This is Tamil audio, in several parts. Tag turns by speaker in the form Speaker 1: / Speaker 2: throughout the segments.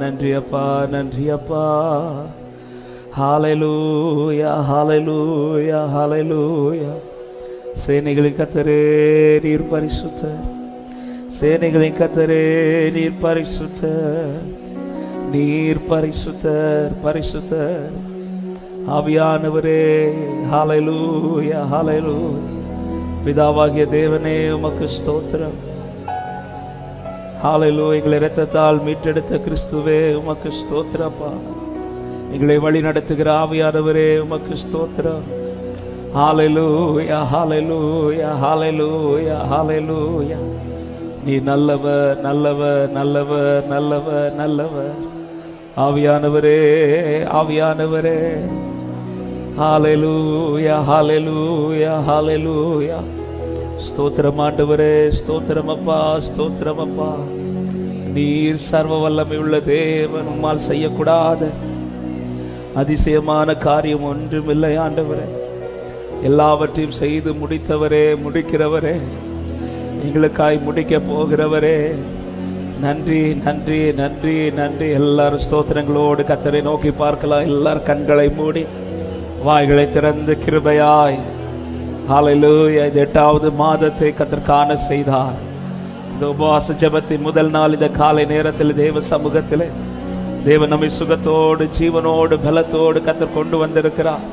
Speaker 1: நன்றி அப்பா, நன்றி அப்பா. ஹல்லேலூயா, ஹல்லேலூயா, ஹல்லேலூயா. சேனைகளின் கர்த்தரே நீர் பரிசுத்தர், சேனைகளின் கர்த்தரே நீர் பரிசுத்தர், நீர் பரிசுத்தர், பரிசுத்தர். ஆவியானவரே ஹல்லேலூயா, ஹல்லேலூயா. பிதாவாகிய தேவனே உமக்கு ஸ்தோத்திரம். ஹல்லேலூயா. எங்களை இரத்தத்தால் மீட்டெடுத்த கிறிஸ்துவே உமக்கு ஸ்தோத்திரப்பா. எங்களை வழி நடத்துகிற ஆவியானவரே உமக்கு ஸ்தோத்திரம். ஹல்லேலூயா, ஹல்லேலூயா, ஹல்லேலூயா, ஹல்லேலூயா. நீ நல்லவர், நல்லவர், நல்லவர், நல்லவர், நல்லவர். ஆவியானவரே, ஆவியானவரே. ஹல்லேலூயா, ஹல்லேலூயா, ஹல்லேலூயா. ஸ்தோத்திரம் ஆண்டவரே, ஸ்தோத்திரம் அப்பா, ஸ்தோத்திரம் அப்பா. நீர் சர்வ வல்லமை உள்ள தேவன், உம்மால் செய்யக்கூடாத அதிசயமான காரியம் ஒன்றும் இல்லை ஆண்டவரே. எல்லாவற்றையும் செய்து முடித்தவரே, முடிக்கிறவரே, எங்களுக்காய் முடிக்க போகிறவரே, நன்றி, நன்றி, நன்றி, நன்றி. எல்லாரும் ஸ்தோத்திரங்களோடு கர்த்தரை நோக்கி பார்க்கலாம். எல்லாரும் கண்களை மூடி வாய்களை திறந்து கிருபையாய் ஹல்லேலூயா. இந்த 8வது மாதத்தை கர்த்தர் காண செய்தார். இந்த உபவாச ஜெபத்தின் முதல் நாள் இந்த காலை நேரத்தில் தேவ சமூகத்தில் தேவன் நம்மை சுகத்தோடு ஜீவனோடு பலத்தோடு கர்த்தர் கொண்டு வந்திருக்கிறார்.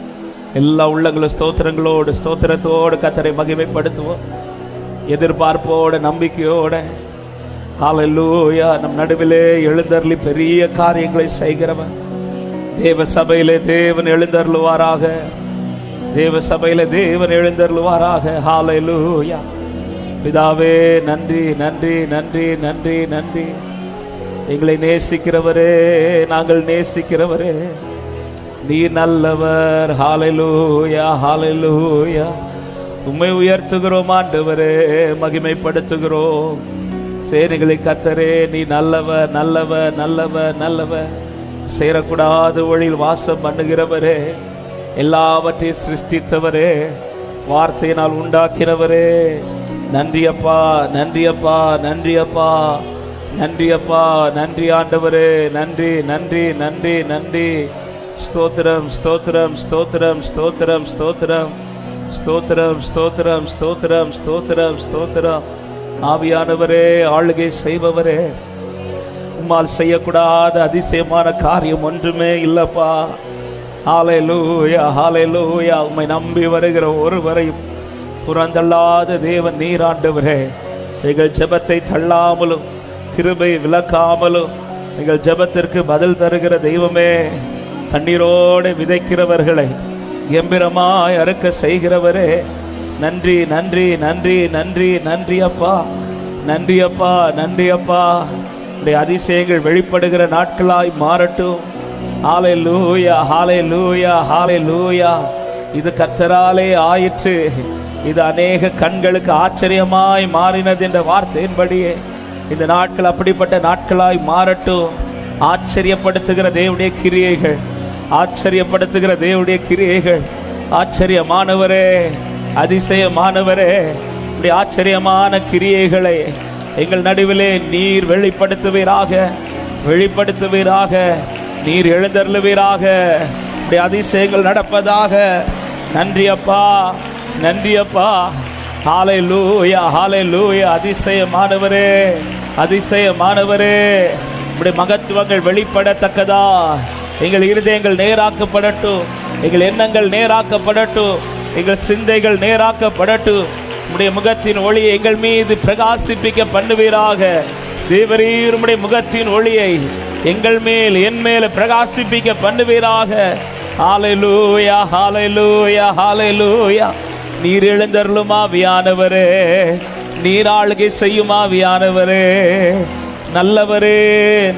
Speaker 1: எல்லா உள்ளங்களும் ஸ்தோத்திரங்களோடு ஸ்தோத்திரத்தோடு கர்த்தரை மகிமைப்படுத்துவோம். எதிர்பார்ப்போடு நம்பிக்கையோடு ஹல்லேலூயா. நம் நடுவிலே எழுந்தருளி பெரிய காரியங்களை செய்கிறவன் தேவ சபையிலே தேவன் எழுந்தருளுவாராக, தேவ சபையில தேவன் எழுந்தருளுவாராக. ஹல்லேலூயா. பிதாவே நன்றி, நன்றி, நன்றி, நன்றி, நன்றி. எங்களை நேசிக்கிறவரே, நாங்கள் நேசிக்கிறவரே, நீர் நல்லவர். ஹல்லேலூயா, ஹல்லேலூயா. உம்மை உயர்த்துகிறோம் ஆண்டவரே, மகிமைப்படுத்துகிறோம். சேனைகளை கர்த்தரே நீ நல்லவர், நல்லவர், நல்லவர், நல்லவர். சேரக்கூடாத வழியில் வாசம் பண்ணுகிறவரே, எல்லாவற்றையும் சிருஷ்டித்தவரே, வார்த்தையினால் உண்டாக்கிறவரே, நன்றி அப்பா, நன்றி அப்பா, நன்றி அப்பா, நன்றி அப்பா, நன்றி ஆண்டவரே, நன்றி, நன்றி, நன்றி, நன்றி. ஸ்தோத்திரம், ஸ்தோத்திரம், ஸ்தோத்திரம், ஸ்தோத்திரம், ஸ்தோத்திரம், ஸ்தோத்திரம், ஸ்தோத்திரம், ஸ்தோத்திரம், ஸ்தோத்திரம், ஸ்தோத்திரம். ஆவியானவரே, ஆளுகை செய்பவரே, உம்மால் செய்யக்கூடாத அதிசயமான காரியம் ஒன்றுமே இல்லப்பா. ஹல்லேலூயா, ஹல்லேலூயா. உம்மை நம்பி வருகிற ஒருவரையும் புறந்தள்ளாத தேவன் நீர் ஆண்டவரே. எங்கள் ஜெபத்தை தள்ளாமலும் கிருபை விலக்காமலும் எங்கள் ஜெபத்திற்கு பதில் தருகிற தெய்வமே, கண்ணீரோடு விதைக்கிறவர்களை கம்பீரமாய் அறுக்க செய்கிறவரே, நன்றி, நன்றி, நன்றி, நன்றி, நன்றி அப்பா, நன்றி அப்பா, நன்றி அப்பா. உடைய அதிசயங்கள் வெளிப்படுகிற நாட்களாய் மாறட்டும். ஹல்லேலூயா, ஹல்லேலூயா, ஹல்லேலூயா. இது கர்த்தராலே ஆயிற்று, இது அநேக கண்களுக்கு ஆச்சரியமாய் மாறினது என்ற வார்த்தையின்படியே இந்த நாட்கள் அப்படிப்பட்ட நாட்களாய் மாறட்டும். ஆச்சரியப்படுத்துகிற தேவனுடைய கிரியைகள், ஆச்சரியப்படுத்துகிற தேவனுடைய கிரியைகள். ஆச்சரியமானவரே, அதிசயமானவரே, இப்படி ஆச்சரியமான கிரியைகளை எங்கள் நடுவிலே நீர் வெளிப்படுத்துவீராக, வெளிப்படுத்துவீராக. நீர் எழுந்தருளுவீராக, இப்படி அதிசயங்கள் நடப்பதாக. நன்றி அப்பா, நன்றி அப்பா. ஹல்லேலூயா, ஹல்லேலூயா. அதிசயமானவரே, அதிசயமானவரே, இப்படி மகத்துவங்கள் வெளிப்படத்தக்கதா எங்கள் இருதயங்கள் நேராக்கப்படட்டும், எங்கள் எண்ணங்கள் நேராக்கப்படட்டும், எங்கள் சிந்தைகள் நேராக்கப்படட்டும். உம்முடைய முகத்தின் ஒளியை எங்கள் மீது பிரகாசிப்பிக்க பண்ணுவீராக. தேவரீர் உம்முடைய முகத்தின் ஒளியை எங்கள் மேல் என் மேல பிரகாசிப்பிக்க பண்ணுவீராக. ஹல்லேலூயா, ஹல்லேலூயா, ஹல்லேலூயா. நீர் எழுந்தருளும் ஆவியானவரே, நீர் ஆளுகை செய்யும் ஆவியானவரே, நல்லவரே.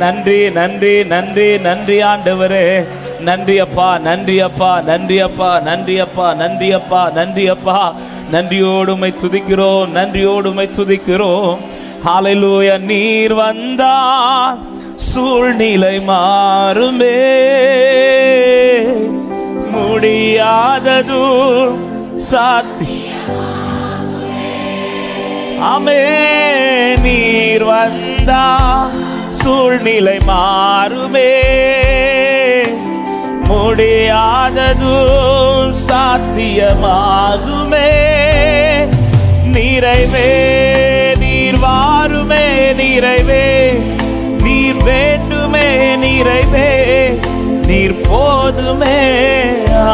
Speaker 1: நன்றி, நன்றி, நன்றி, நன்றி ஆண்டவரே. நன்றி அப்பா, நன்றி அப்பா, நன்றி அப்பா, நன்றி அப்பா, நன்றி அப்பா, நன்றி அப்பா. நன்றியோடுமை துதிக்கிறோம், நன்றியோடுமை துதிக்கிறோம். ஹல்லேலூயா. நீர் வந்தால் சூழ்நிலை மாறுமே, முடியாதது சாத்தியம். ஆமே. நீர் வந்தா சூழ்நிலை மாறுமே, முடியாததும் சாத்தியமாகுமே. நிறைவே நீர் வாருமே, நிறைவே நீர் வேண்டுமே, நிறைவே நீர் போதுமே.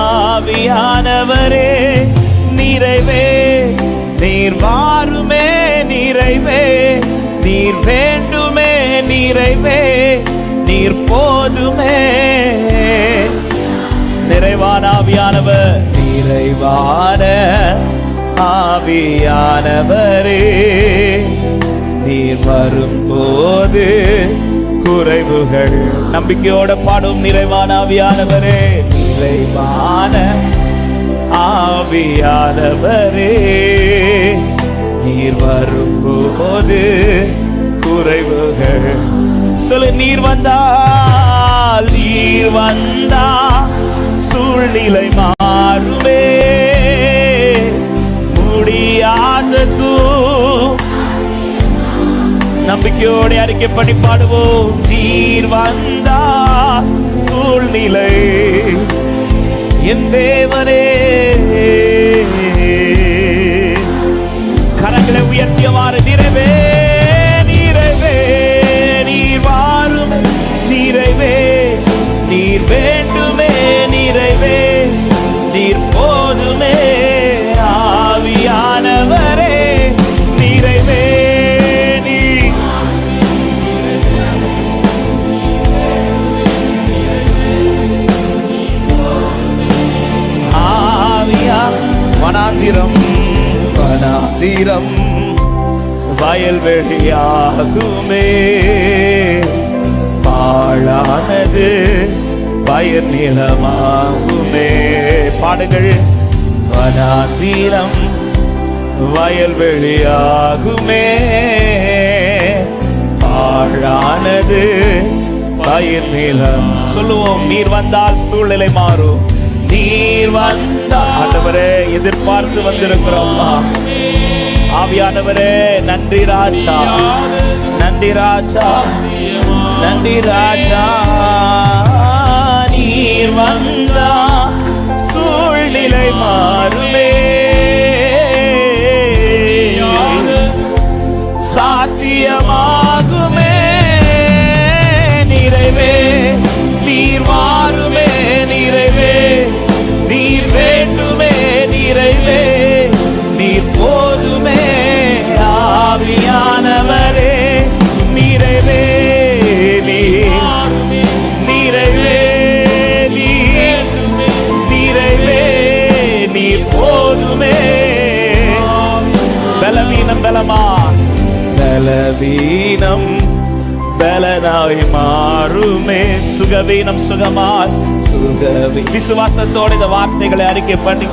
Speaker 1: ஆவியானவரே நிறைவே நீர் வாருமே, நிறைவே நீர் வேண்டுமே, நிறைவே நீர் போதுமே. நிறைவான ஆவியானவர், நிறைவான ஆவியானவரே நீர் வரும்போது குறைவுகள். நம்பிக்கையோட பாடும் நிறைவான ஆவியானவரே, நிறைவான ஆவியானவரே நீர் வரும்போது குறைவுகள். சொல்லு, நீர் வந்தால், நீர் வந்தா சூழ்நிலை மாறுமே, முடியாதது. நம்பிக்கையோடு அறிக்கை பண்ணி பாடுவோம். நீர் வந்தா சூழ்நிலை, என் தேவனே. கரங்களை உயர்த்தியவாறு, நிறைவே நிறைவே நீர் வாருமே, நிறைவே நீர் வேண்டுமே, நிறைவே நீர் போதுமே. ஆவியானவரே நிறைவே நீர். ஆவியா வனாந்திரம், வனாந்திரம் வயல்வெளியாகுமே, பாழானது பயிர் நிலமாகுமே. பாடுங்கள். வனாந்திரம் வயல்வெளியாகுமே, பாழானது பயிர் நிலம். சொல்லுவோம், நீர் வந்தால் சூழ்நிலை மாறும். நீர் வந்தால், ஆண்டவரே எதிர்பார்த்து வந்திருக்கிறோம். ஆவியானவரே நன்றி ராஜா, நன்றி ராஜா, நன்றி ராஜா. நீர் வந்தா சூழ்நிலை மாறுமே, சாத்தியமாகுமே. நிறைவே நீர் வாருமே, நிறைவே நீர் வேண்டுமே, நிறைவே நீர் போதுமே. ஆவியானவரே நிறைவே நீர், நிறைவே நீர், நிறைவே நீர் போதுமே. பலவீனம் பலமா, பலவீனம் பலனாய் மாறுமே, சுகவீனம் சுகமாய், சுகவி. விசுவாசத்தோடு இந்த வார்த்தைகளை அறிக்கை பண்ணி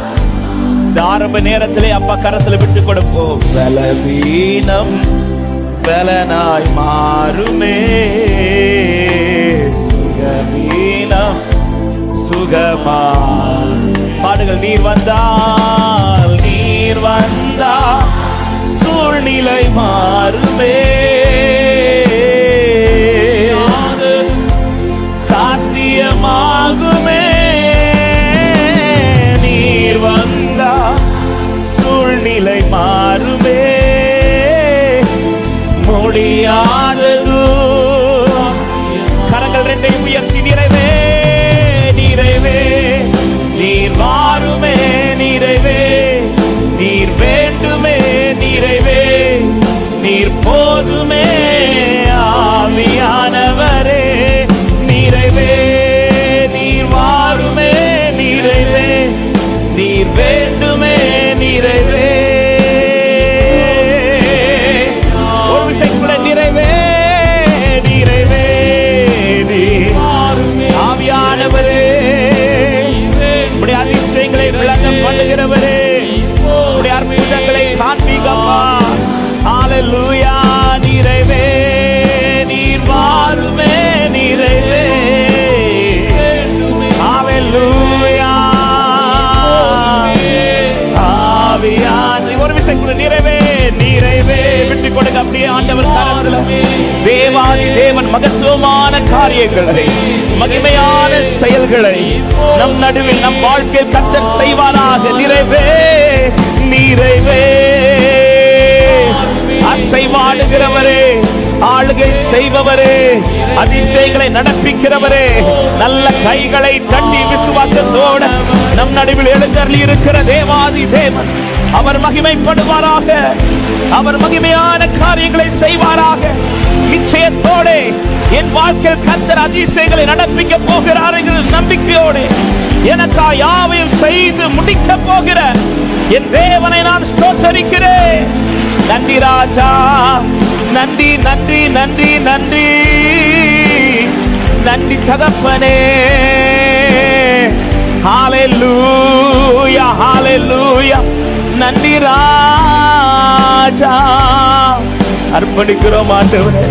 Speaker 1: இந்த ஆரம்ப நேரத்திலே அப்பா கரத்துல விட்டு கொடுப்போம். பலவீனம் பலனாய் மாறுமே, சுகவீனம் சுகமா. பாடுகள். நீர் வந்தால், நீர் வந்தா சூழ்நிலை மாறுமே, சாத்தியமாகுமே. நீர் வந்தா சூழ்நிலை மாறுமே, முடியாதது. கரங்கள் ரெண்டையும் உயர்த்தி, நிறைவே நிறைவே நீர் வாருமே, நிறைவே நீர் வேண்டுமே, நிறைவே நீர் போதுமே. ஆவியானவரே நிறைவே நீர் வாருமே, நிறைவே நீர் வேண்டுமே, நிறைவே. ஒரு விசை கூட, நிறைவே நிறைவே நீர். காரியங்களை, மகிமையான செயல்களை நம் நடுவில் நம் வாழ்க்கையில் கர்த்தர் செய்வாராக. நிறைவே நிறைவே அசைவாடுகிறவரே, ஆளுகை செய்பவரே, அதிசயங்களை நடப்பிக்கிறவரே, நல்ல கைகளை தட்டி விசுவாசத்தோடு நம் நடுவில் எழுந்தருளி இருக்கிற தேவாதி தேவன் அவர் மகிமைப்படுவாராக. அவர் மகிமையான காரியங்களை செய்வாராக. நிச்சயத்தோடு என் வாழ்க்கையில் கர்த்தர் அதிசயங்களை நடப்பிக்க போகிறார் என்கிற நம்பிக்கையோடு எனக்கா யாவையும் செய்து முடிக்க போகிற என் தேவனை நான் ஸ்தோத்தரிக்கிறேன். நன்றி ராஜா, நன்றி நன்றி நன்றி நன்றி நன்றி தகப்பனே. ஹல்லேலூயா ஹல்லேலூயா. நன்றி ராஜா. அர்ப்பணிக்கிறோம் ஆண்டவரே,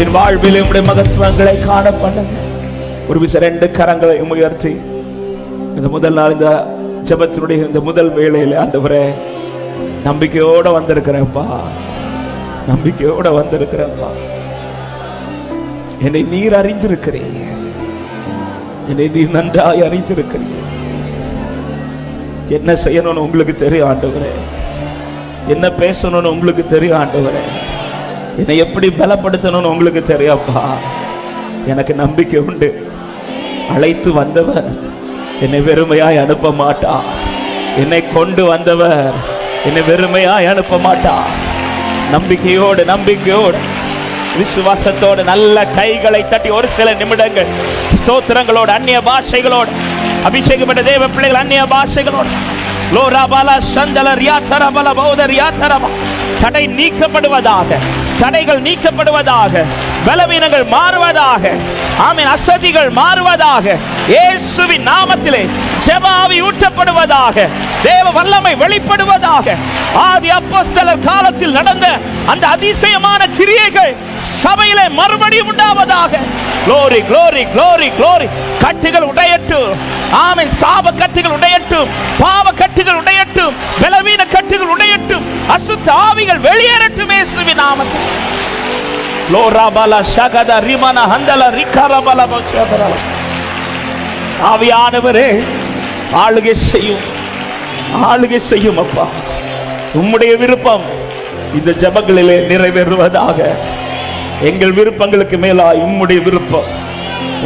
Speaker 1: என் வாழ்வில் உம்முடைய மகத்துவங்களை காண பண்ணுங்க. ஒரு விசை 2 கரங்களை உயர்த்தி இந்த முதல் நாள் இந்த ஜெபத்தினுடைய இந்த முதல் வேளையில ஆண்டவரே நம்பிக்கையோட வந்திருக்கிறேன்ப்பா, நம்பிக்கையோட வந்திருக்கிறேன்ப்பா. என்னை நீர் அறிந்திருக்கிறீர், என்னை நீர் நன்றாய் அறிந்திருக்கிறீர். என்ன செய்யணும்னு உங்களுக்கு தெரியும் ஆண்டவரே, என்ன பேசணும்னு உங்களுக்கு தெரியும் ஆண்டவரே, என்னை எப்படி பலப்படுத்தணும்னு உங்களுக்கு தெரியாப்பா. எனக்கு நம்பிக்கை உண்டு, அழைத்து வந்தவர் என்னை வெறுமையாய் அனுப்ப மாட்டார். என்னை கொண்டு வந்தவர் என்னை வெறுமையாய் அனுப்ப மாட்டார். நம்பிக்கையோடு நம்பிக்கையோடு விசுவாசத்தோடு நல்ல கைகளை தட்டி ஒரு சில நிமிடங்கள் ஸ்தோத்திரங்களோடு அந்நிய பாஷைகளோடு அபிஷேகப்பட்ட தேவ பிள்ளைகள் அந்நிய பாஷைகளோடு லோராபாலா சந்தலர் யாத்தரபல பௌதர் யாத்தரபா. தடை நீக்கப்படுவதாக, தடைகள் நீக்கப்படுவதாக, பலவீனங்கள் மாறுவதாக, ஆமென், அசதிகள் மாறுவதாக, இயேசுவின் நாமத்திலே ஜெப ஆவி ஊற்றப்படுவதாக, தேவ வல்லமை வெளிப்படுவதாக. ஆதி அப்போஸ்தலர் காலத்தில் நடந்த அந்த அதிசயமான கிரியைகள் சபையிலே மறுபடியும் உண்டாவதாக. glory glory glory glory. கட்டுகள் உடையட்டும், ஆமென், சாப கட்டுகள் உடையட்டும், பாவ கட்டுகள் உடையட்டும், பலவீன கட்டுகள் உடையட்டும், அசுத்த ஆவிகள் வெளியேறட்டும் இயேசுவின் நாமத்தில். லோராபாலா ஷகதா ரிமனா ஹந்தலா ரிகரபலா பஷதரா. ஆவியானவரே ஆளுகை செய்யும், ஆளுகை செய்யும் அப்பா. உம்முடைய விருப்பம் இந்த ஜெபங்களிலே நிறைவேறுவதாக. எங்கள் விருப்பங்களுக்கு மேலாய் உம்முடைய விருப்பம்.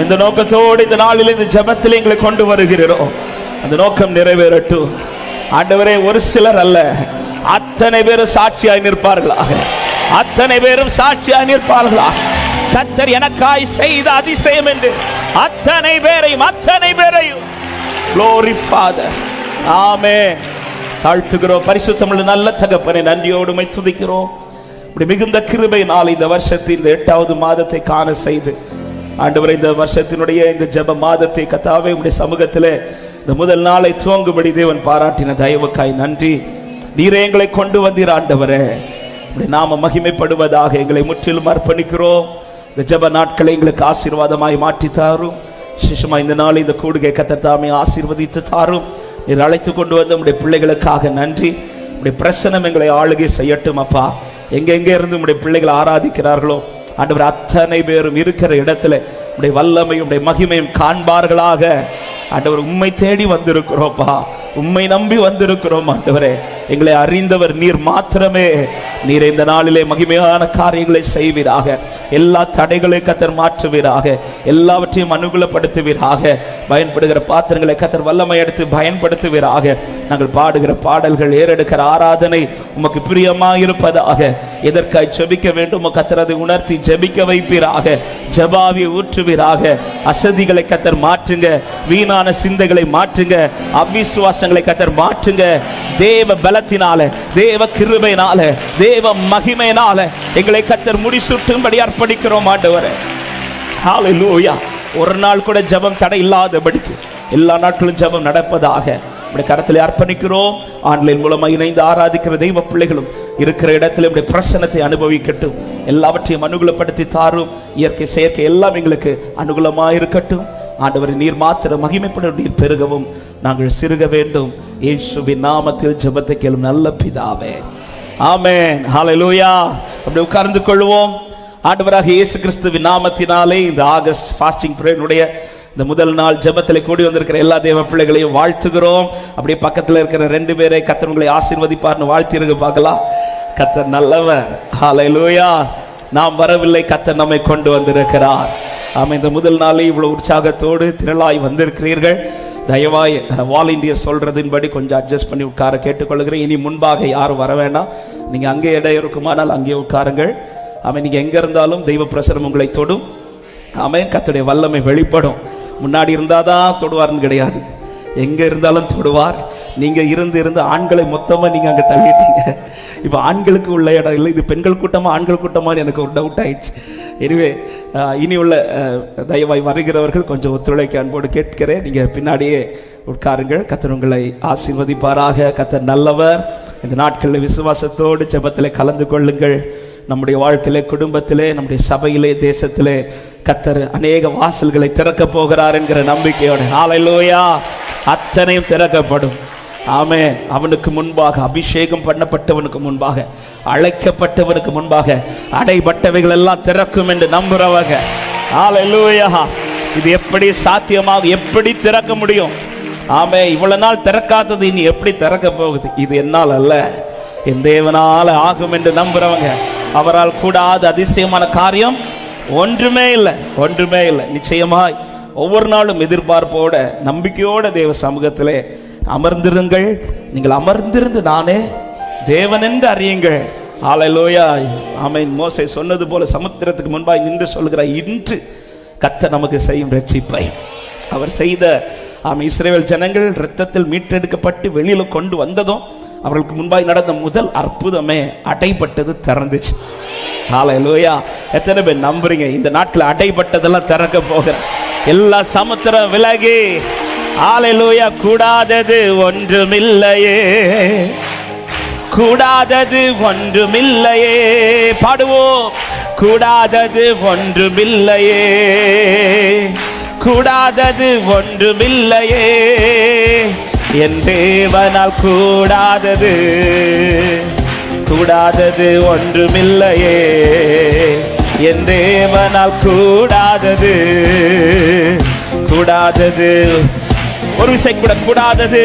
Speaker 1: இந்த நோக்கத்தோடு இந்த நாளில் இந்த ஜெபத்தில் எங்களை கொண்டு வருகிறோம். அந்த நோக்கம் நிறைவேறட்டும் ஆண்டவரே. ஒரு சிலர் அல்ல, அத்தனை பேரும் சாட்சியாய் நிற்பார்களாக, அத்தனை பேரும் சாட்சியாய் நிற்பார்களாக. கர்த்தர் எனக்காய் செய்த அதிசயம் என்று அத்தனை பேரையும் glory Father. ஆமென். தாழ்த்துகிறோம். பரிசுத்தமுள்ள நல்ல தகப்பனே, நன்றியோடு உம்மை துதிக்கிறோம். இப்படி மிகுந்த கிருபையினால் இந்த வருஷத்தின் இந்த 8வது மாதத்தை காண செய்து ஆண்டவரே, இந்த வருஷத்தினுடைய இந்த ஜெப மாதத்தை கர்த்தாவே உம்முடைய சமூகத்திலே இந்த முதல் நாளை துவங்கும்படி தேவன் பாராட்டின தயவுக்காய் நன்றி. நீரே எங்களை கொண்டு வந்தீர் ஆண்டவரே, உம்முடைய நாம மகிமைப்படுவதாக. எங்களை முற்றிலும் அர்ப்பணிக்கிறோம். இந்த ஜெப நாட்களை எங்களுக்கு ஆசீர்வாதமாய் மாற்றி தாரும். சிசுமா இந்த நாள் இந்த கூடுகை கர்த்தர் தாமே ஆசீர்வதித்து தாரும். நீர் அழைத்து கொண்டு வந்த உம்முடைய பிள்ளைகளுக்காக நன்றி. உம்முடைய பிரசன்னம் எங்களை ஆளுகை செய்யட்டும் அப்பா. எங்கெங்கே இருந்து உம்முடைய பிள்ளைகளை ஆராதிக்கிறார்களோ ஆண்டவர், அத்தனை பேரும் இருக்கிற இடத்துல உம்முடைய வல்லமையும் உம்முடைய மகிமையும் காண்பார்களாக. ஆண்டவர், உம்மை தேடி வந்திருக்கிறோம்ப்பா, உம்மை நம்பி வந்திருக்கிறோம் ஆண்டவரே. எங்களை அறிந்தவர் நீர் மாத்திரமே. நீர் இந்த நாளிலே மகிமையான காரியங்களை செய்வீராக. எல்லா தடைகளை கர்த்தர் மாற்றுவீராக, எல்லாவற்றையும் அனுகூலப்படுத்துவீராக. பயன்படுகிற பாத்திரங்களை கர்த்தர் வல்லமை எடுத்து பயன்படுத்துவீராக. நாங்கள் பாடுகிற பாடல்கள், ஏறெடுக்கிற ஆராதனை உமக்கு பிரியமாக இருப்பதாக. எதற்காய் ஜெபிக்க வேண்டும் கர்த்தர் அதை உணர்த்தி ஜெபிக்க வைப்பீராக. ஜெபாவியை ஊற்றுவீராக. அசதிகளை கர்த்தர் மாற்றுங்க, வீணான சிந்தைகளை மாற்றுங்க, அவிசுவாசங்களை கர்த்தர் மாற்றுங்க. தேவ பலத்தினால, தேவ கிருபையினால, தேவ மகிமையினால எங்களை கர்த்தர் முடிசூட்டும்படி அர்ப்பணிக்கிறோம் ஆண்டவரே. ஹல்லேலூயா. ஒரு நாள் கூட ஜெபம் தடை இல்லாதபடிக்கு எல்லா நாட்களும் ஜெபம் நடப்பதாக உடைய கரத்திலே அர்ப்பணிக்கிறோம். ஆன்லைன் மூலமாக இணைந்து ஆராதிக்கிற தெய்வ பிள்ளைகளும் இருக்கிற இடத்துல உடைய பிரசன்னத்தை அனுபவிக்கட்டும். எல்லாவற்றையும் அனுகூலப்படுத்தி தாரும். இயற்கை செயற்கை எல்லாம் எங்களுக்கு அனுகூலமாக இருக்கட்டும். ஆண்டவரை நீர் மாத்திரம் மகிமைப்பட நீர் பெருகவும் நாங்கள் சிறுக வேண்டும். இயேசுவின் நாமத்தில் ஜெபத்தை கேளும் நல்ல பிதாவே, ஆமென். ஹல்லேலூயா. அப்படி உட்கார்ந்து கொள்வோம். ஆண்டவராக இயேசு கிறிஸ்துவின் நாமத்தினாலே இந்த ஆகஸ்ட் ஃபாஸ்டிங் பிரேயருடைய இந்த முதல் நாள் ஜெபத்தில் கூடி வந்திருக்கிற எல்லா தேவ பிள்ளைகளையும் வாழ்த்துகிறோம். அப்படியே பக்கத்தில் இருக்கிற 2 பேரை கர்த்தர் உங்களை ஆசீர்வதிப்பார்னு வாழ்த்திருக்கு பார்க்கலாம். கர்த்தர் நல்லவர். ஹல்லேலூயா. நாம் வரவில்லை, கர்த்தர் நம்மை கொண்டு வந்திருக்கிறார். ஆமாம், இந்த முதல் நாளே இவ்வளவு உற்சாகத்தோடு திரளாய் வந்திருக்கிறீர்கள். தயவாய் வாலண்டியர் சொல்றதின்படி கொஞ்சம் அட்ஜஸ்ட் பண்ணி உட்கார கேட்டுக்கொள்கிறேன். இனி முன்பாக யாரும் வர வேண்டாம். நீங்கள் அங்கே இடம் இருக்குமானால் அங்கே உட்காருங்கள். ஆமாம், நீங்கள் எங்கே இருந்தாலும் தெய்வ பிரசனம் உங்களை தொடும். ஆமாம், கர்த்தருடைய வல்லமை வெளிப்படும். முன்னாடி இருந்தால் தான் தொடுவார்னு கிடையாது, எங்கே இருந்தாலும் தொடுவார். நீங்கள் இருந்து ஆண்களை மொத்தமாக நீங்கள் அங்கே தள்ளிட்டீங்க. இப்போ ஆண்களுக்கு உள்ள இடம் இல்லை, இது பெண்கள் கூட்டமாக ஆண்கள் கூட்டமானு எனக்கு ஒரு டவுட் ஆயிடுச்சு. எனவே இனி உள்ள தயவாய் வருகிறவர்கள் கொஞ்சம் ஒத்துழைக்க அன்போடு கேட்கிறேன். நீங்கள் பின்னாடியே உட்காருங்கள். கர்த்தர் உங்களை ஆசீர்வதிப்பாராக. கர்த்தர் நல்லவர். இந்த நாட்களில் விசுவாசத்தோடு ஜெபத்தில் கலந்து கொள்ளுங்கள். நம்முடைய வாழ்க்கையிலே, குடும்பத்திலே, நம்முடைய சபையிலே, தேசத்திலே கர்த்தர் அநேக வாசல்களை திறக்க போகிறார் என்கிற நம்பிக்கையோடு ஹல்லேலூயா. அத்தனையும் திறக்கப்படும். ஆமென். அவனுக்கு முன்பாக, அபிஷேகம் பண்ணப்பட்டவனுக்கு முன்பாக, அழைக்கப்பட்டவனுக்கு முன்பாக அடைபட்டவைகள் எல்லாம் திறக்கும் என்று நம்புறவங்க ஹல்லேலூயா. இது எப்படி சாத்தியமாகும்? எப்படி திறக்க முடியும்? ஆமென். இவ்வளவு நாள் திறக்காதது இனி எப்படி திறக்க போகுது? இது என்னால் அல்ல, என் தேவனால் ஆகும் என்று நம்புறவங்க, அவரால் கூடாத அதிசயமான காரியம் ஒன்றுமே இல்லை, ஒன்றுமே இல்லை. நிச்சயமாய் ஒவ்வொரு நாளும் எதிர்பார்ப்போட, நம்பிக்கையோட தேவ சமூகத்திலே அமர்ந்திருங்கள். நீங்கள் அமர்ந்திருந்து நானே தேவன் என்று அறியுங்கள். ஹல்லேலூயா. ஆமென். மோசே சொன்னது போல சமுத்திரத்துக்கு முன்பாய் நின்று சொல்கிறார், இன்று கர்த்தர் நமக்கு செய்யும் ரட்சிப்பை. அவர் செய்த இஸ்ரவேல் ஜனங்கள் இரத்தத்தில் மீட்டெடுக்கப்பட்டு வெளியில கொண்டு வந்ததும் அவர்களுக்கு முன்பாய் நடந்த முதல் அற்புதமே அடைபட்டது திறந்துச்சு. ஹல்லேலூயா. எத்தனை பேர் நம்புறீங்க இந்த நாட்டில் அடைபட்டதெல்லாம் திறக்க போகிற? எல்லா சமுத்திரம் விலகி, ஹல்லேலூயா. கூடாதது ஒன்றுமில்லையே, கூடாதது ஒன்றுமில்லையே. பாடுவோம். கூடாதது ஒன்றுமில்லையே, கூடாதது ஒன்றுமில்லையே. என் தேவனால் கூடாதது, கூடாதது ஒன்றுமில்லையே. என் தேவனால் கூடாதது, கூடாதது ஒரு விசை கூட கூடாதது,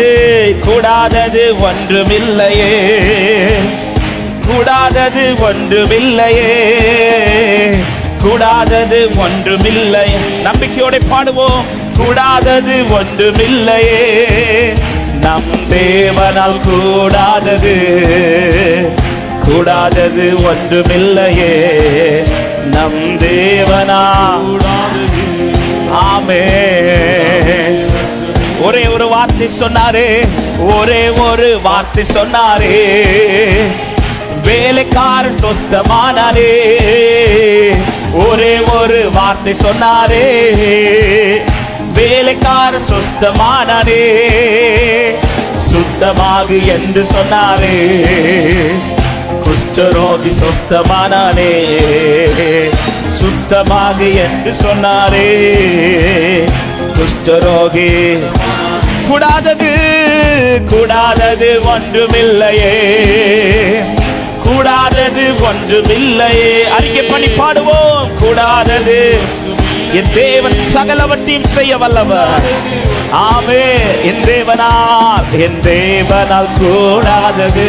Speaker 1: கூடாதது ஒன்றுமில்லையே, கூடாதது ஒன்றுமில்லையே, கூடாதது ஒன்றுமில்லை. நம்பிக்கையோட பாடுவோம். கூடாதது ஒன்றுமில்லையே, நம் தேவனால் கூடாதது, கூடாதது ஒன்றுமில்லையே. நம் தேவனால் கூடாதது. ஆமென். ஒரே ஒரு வார்த்தை சொன்னாரே, ஒரே ஒரு வார்த்தை சொன்னாரே, வேலைக்காரன் சொஸ்தமானாரே. ஒரே ஒரு வார்த்தை சொன்னாரே, வேலைக்காரன் சொஸ்தமானாரே. சுத்தமாகு என்று சொன்னாரே, குஷ்டரோகி சொஸ்தமானாரே. சுத்தமாகு என்று சொன்னாரே, குஷ்டரோகி. கூடாதது, கூடாதது ஒன்றுமில்லையே, கூடாதது ஒன்றுமில்லையே. அறிக்கை பண்ணி பாடுவோம். கூடாதது. என் தேவன் சகலவற்றையும் செய்ய வல்லவர். ஆமென். என் தேவனால், என் தேவனால் கூடாதது,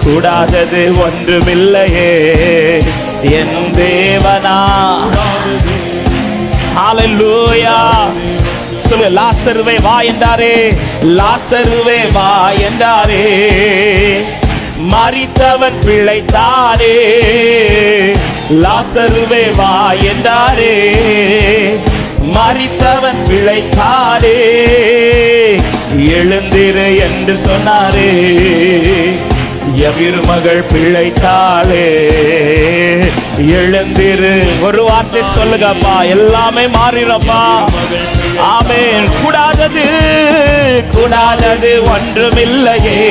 Speaker 1: கூடாதது ஒன்றுமில்லையே. என் தேவனால். ஹல்லேலூயா. சொல்லு. லாசருவே வா என்றாரே, லாசருவே வா என்றாரே. மரித்தவன் பிழைத்தாரே, லாசருவே வா என்றாரே. மரித்தவன் பிழைத்தாரே, எழுந்திரு என்று சொன்னாரே. எவிர் மகள் பிழைத்தாளே, எழுந்திரு. ஒரு வார்த்தை சொல்லுங்கப்பா, எல்லாமே மாறிடப்பா. ஆமென். கூடாதது, கூடாதது ஒன்றுமில்லையே,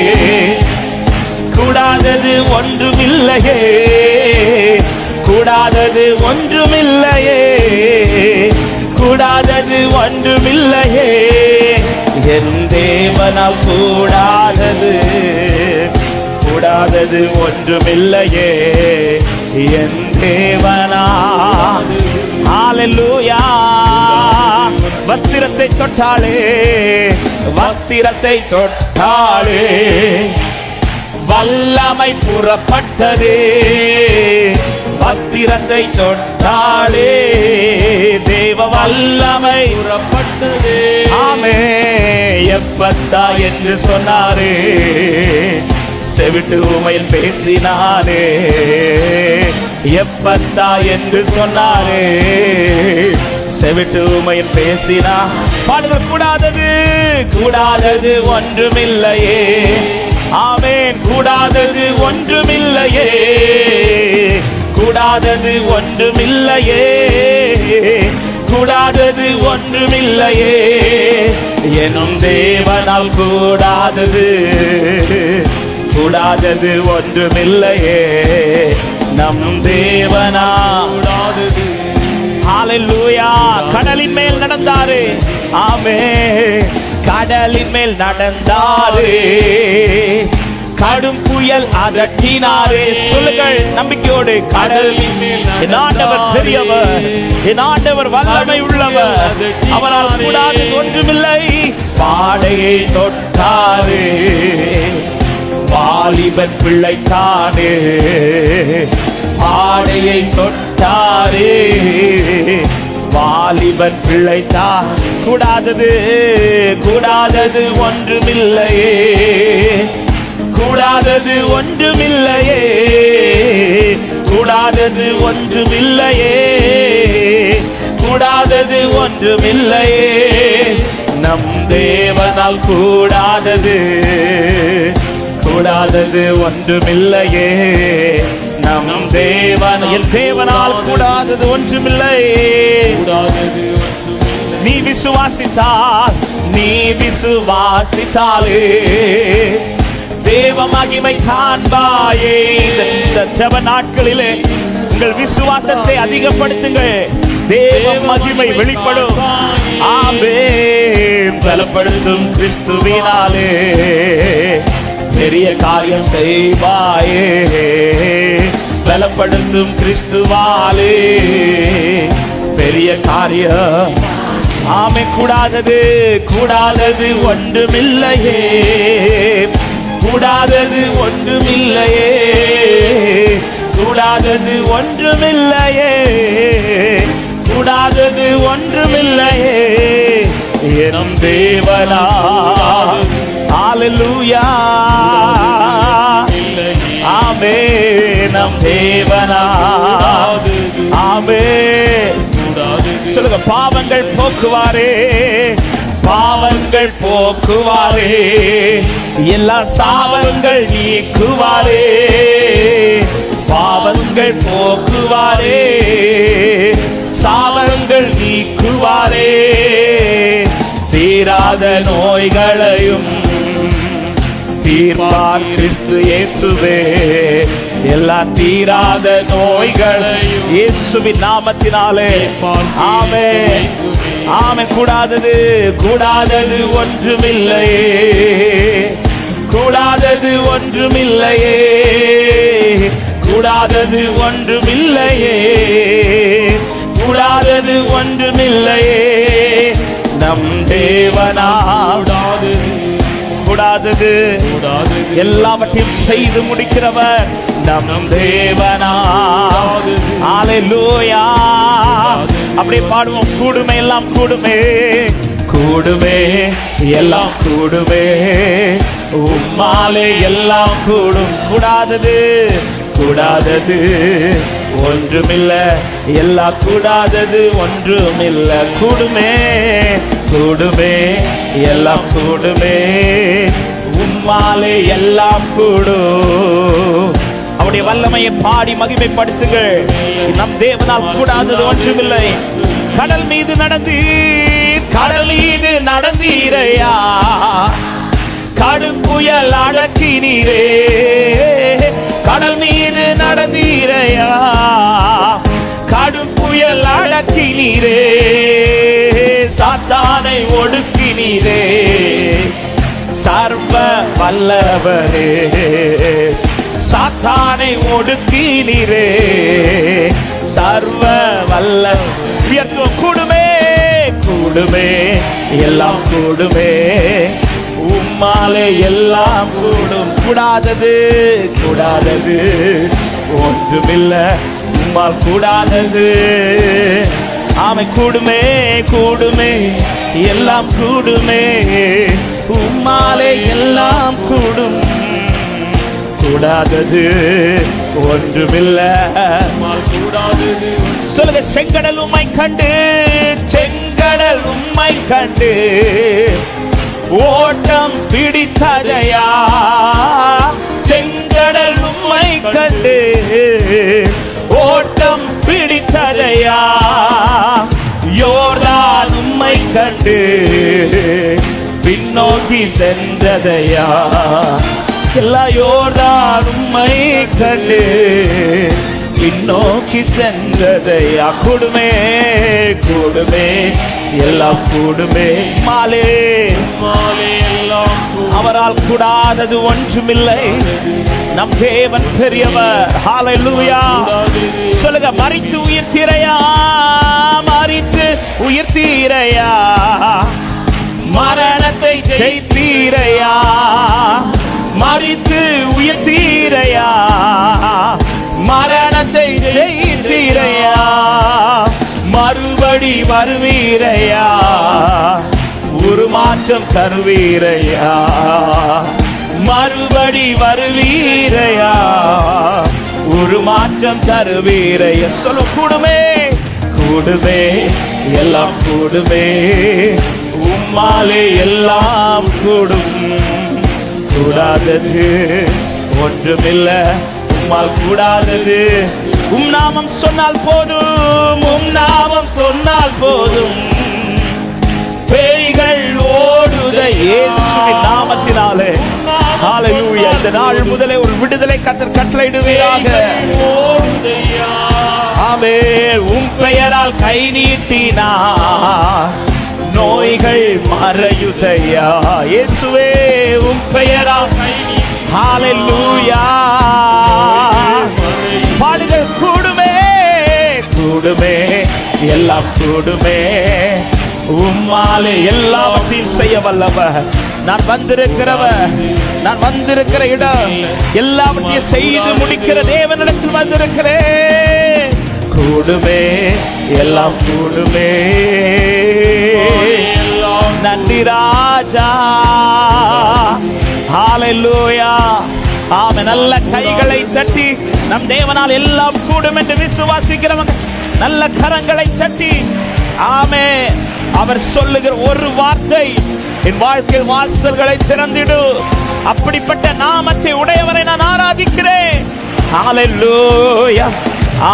Speaker 1: கூடாதது ஒன்றுமில்லையே, கூடாதது ஒன்றுமில்லையே, கூடாதது என் தேவனால் கூடாதது கூடாதது ஒன்றுமில்லையே என் தேவனா. ஹல்லேலூயா. வஸ்திரத்தை தொட்டாளே, வஸ்திரத்தை தொட்டாளே, வல்லமை புறப்பட்டதே. வஸ்திரத்தை தொட்டாளே, தேவ வல்லமை புறப்பட்டதே. ஆமே. எப்பத்தா என்று சொன்னாரே, செவிட்டு உமையில் பேசினாரே. எப்பத்தா என்று சொன்னாரே, செவிட்டு உமையில் பேசினா. பாடுங்க. கூடாதது கூடாதது ஒன்றுமில்லையே. ஆமென். கூடாதது ஒன்றுமில்லையே, கூடாதது ஒன்றுமில்லையே, கூடாதது ஒன்றுமில்லையே. எனும் தேவனால் கூடாதது கூடாதது ஒன்றுமில்லையே. நம் தேவனால் கூடாதது. ஹல்லேலூயா. கடலின் மேல் நடந்தாரு. ஆமென். கடலின் மேல் நடந்தாரு. கடும் புயல் அதட்டினாரே. சொல்லுங்கள் நம்பிக்கையோடு. கடலின் மேல் என் ஆண்டவர் பெரியவர், என் ஆண்டவர் வல்லமை உள்ளவர், அவரால் கூடாது ஒன்றுமில்லை. பாடையை தொட்டாரே, வாலிபன் பிள்ளைத்தானே. பாடையை தொட்டாரே, வாலிபன் பிள்ளைத்தான். கூடாதது கூடாதது ஒன்றுமில்லையே, கூடாதது ஒன்றுமில்லையே, கூடாதது ஒன்றுமில்லையே, கூடாதது ஒன்றுமில்லையே. நம் தேவனால் கூடாதது கூடாதது ஒன்றுமில்லையே. நம் தேவன் என் தேவனால் கூடாதது ஒன்றுமில்லை. நீ விசுவாசித்தால், நீ விசுவாசித்தாலே தேவ மகிமை காண்பாயே. இந்த ஜெப நாட்களிலே உங்கள் விசுவாசத்தை அதிகப்படுத்துங்கள். தேவ மகிமை வெளிப்படும். ஆமென். பலப்படுத்தும் கிறிஸ்துவினாலே பெரிய காரியம் செய்வாயே. பலப்படுத்தும் கிறிஸ்துவாலே பெரிய காரியம். ஆமென். கூடாதது கூடாதது ஒன்றுமில்லையே, கூடாதது ஒன்றுமில்லையே, கூடாதது ஒன்றுமில்லையே, கூடாதது ஒன்றுமில்லையே. எனும் தேவனா. ஹல்லேலூயா. ஆமென். நம் தேவனா. ஆமென். சொல்லுங்க. பாவங்கள் போக்குவாரே, பாவங்கள் போக்குவாரே, எல்லா சாபங்கள் நீக்குவாரே. பாவங்கள் போக்குவாரே, சாபங்கள் நீக்குவாரே. தீராத நோய்களையும் தீர்ப்பார் கிறிஸ்து இயேசுவே. எல்லா தீராத நோய்களையும் இயேசுவின் நாமத்தினாலே. ஆமென். ஆமென். கூடாதது கூடாதது ஒன்றுமில்லையே, கூடாதது ஒன்றுமில்லையே, கூடாதது ஒன்றுமில்லையே, கூடாதது ஒன்றுமில்லையே. நம் தேவனால் கூடாதது எல்லாவற்றையும் செய்து முடிக்கிறவர் நம் தேவனால். ஹல்லேலூயா. அப்படியே பாடுவோம். கூடுமே எல்லாம் கூடுமே, கூடுமே எல்லாம் கூடுமே, உம்மாலே எல்லாம் கூடும். கூடாதது கூடாதது ஒன்றுமில்ல, எல்லாம் கூடாதது ஒன்றுமில்ல. கூடுமே கூடுமே எல்லாம் கூடுமே, உம்மாலே எல்லாம் கூடும். அவருடைய வல்லமையை பாடி மகிமைப்படுத்துங்கள். நம் தேவனால் கூடாதது ஒன்றுமில்லை. கடல் மீது நடந்தீர், கடல் மீது நடந்தீரையா, கடும் புயல் அடக்கினீரே. கடல் மீது நடந்தீரையா, கடும் புயல் அடக்கினீரே. சாத்தானை ஒடுக்கினீரே, சர்வ வல்லவரே. சாத்தானை ஒடுக்கினீரே. சர்வ வல்ல உயர்த்தும் கூடுமே கூடுமே எல்லாம் கூடுமே, உம்மாலே எல்லாம் கூடும். கூடாதது கூடாதது ஒன்றுமில்ல, உம்மால் கூடாதது. ஆமை கூடுமே கூடுமே எல்லாம் கூடுமே, உம்மாலே எல்லாம் கூடும். கூடாதது ஒன்றுமில்ல. சொல்லுங்க, செங்கடல் உம்மை கண்டு, செங்கடல் உம்மை கண்டு ஓட்டம் பிடித்ததையா. செங்கடல் உம்மை கண்டு ஓட்டம் பிடித்ததையா. யோர்தான் உம்மை கண்டு பின்னோக்கி சென்றதையா. எல்லா யோர்தான் உம்மை கண்டு பின்னோக்கி சென்றதையா. கூடுமே கூடுமே எல்லாம் கூடுமே, மாலே எல்லாம். அவரால் கூடாதது ஒன்றுமில்லை. நம் தேவன் பெரியவர். ஹல்லேலூயா. சொல்லுங்க, மரித்து உயிர்த்தீரையா, மரித்து உயிர்த்தீரையா, மரணத்தை ஜெயித்தீரையா, மரித்து உயிர்த்தீரையா, மரணத்தை ஜெயித்தீரையா. மறுபடி வருவீரையா, உருமாற்றம் தருவீரையா. மறுபடி வருவீரையா, உருமாற்றம் தருவீரையா. சொல்ல, கூடுமே கூடுமே எல்லாம் கூடுமே, உம்மாலே எல்லாம் கூடும். கூடாதது ஒன்றுமில்ல, உம்மால் கூடாதது. உம் நாமம் சொன்னால் போதும், உம் நாமம் சொன்னால் போதும். பேய்கள் ஓடுதை இயேசுவின் நாமத்தினாலே. ஹல்லேலூயா. இந்த நாள் முதலே ஒரு விடுதலை கர்த்தர் கட்டளையிடுவீராக. ஆமென். உம் பெயரால் கை நீட்டினார் நோய்கள் மறையுதையா. இயேசுவே, உம் பெயரால். ஹல்லேலூயா. பாடுகள் கூடுமே கூடுமே எல்லாம் கூடுமே, உம்மாலே எல்லாவற்றையும் செய்ய வல்லவர். நான் வந்திருக்கிறவர், நான் வந்திருக்கிற இடம் எல்லாவற்றையும் செய்து முடிக்கிற தேவனிடத்தில் வந்திருக்கிறேன். கூடுமே எல்லாம் கூடுமே. நன்றி ராஜா. ஹல்லேலூயா. ஆமென். நல்ல கைகளை தட்டி நம் தேவனால் எல்லாம் கூடும் என்று விசுவாசிக்கிறவங்க நல்ல கரங்களை தட்டி ஆமென். அவர் சொல்லுகிற ஒரு வார்த்தை என் வாழ்க்கையில் வாசல்களை திறந்திடு. அப்படிப்பட்ட நாமத்தை உடையவரை நான் ஆராதிக்கிறேன். ஹல்லேலூயா.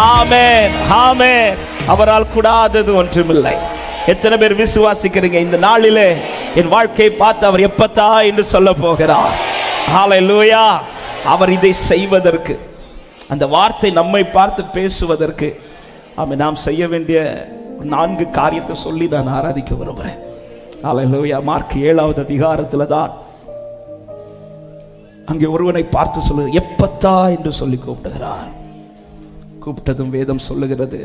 Speaker 1: ஆமென் ஆமென். அவரால் கூடாதது ஒன்றுமில்லை. எத்தனை பேர் விசுவாசிக்கிறீங்க? இந்த நாளிலே என் வாழ்க்கையை பார்த்து அவர் எப்பத்தா என்று சொல்ல போகிறார். ஹல்லேலூயா. அவர் இதை செய்வதற்கு, அந்த வார்த்தை நம்மை பார்த்து பேசுவதற்கு நாம் செய்ய வேண்டிய 4 காரியத்தை சொல்லி நான் ஆராதிக்க விரும்புகிறேன். ஹல்லேலூயா. மார்க் 7வது அதிகாரத்தில் தான் அங்கே ஒருவனை பார்த்து சொல்லுகிறார், எப்பத்தா என்று சொல்லி கூப்பிடுகிறார். கூப்பிட்டதும் வேதம் சொல்லுகிறது,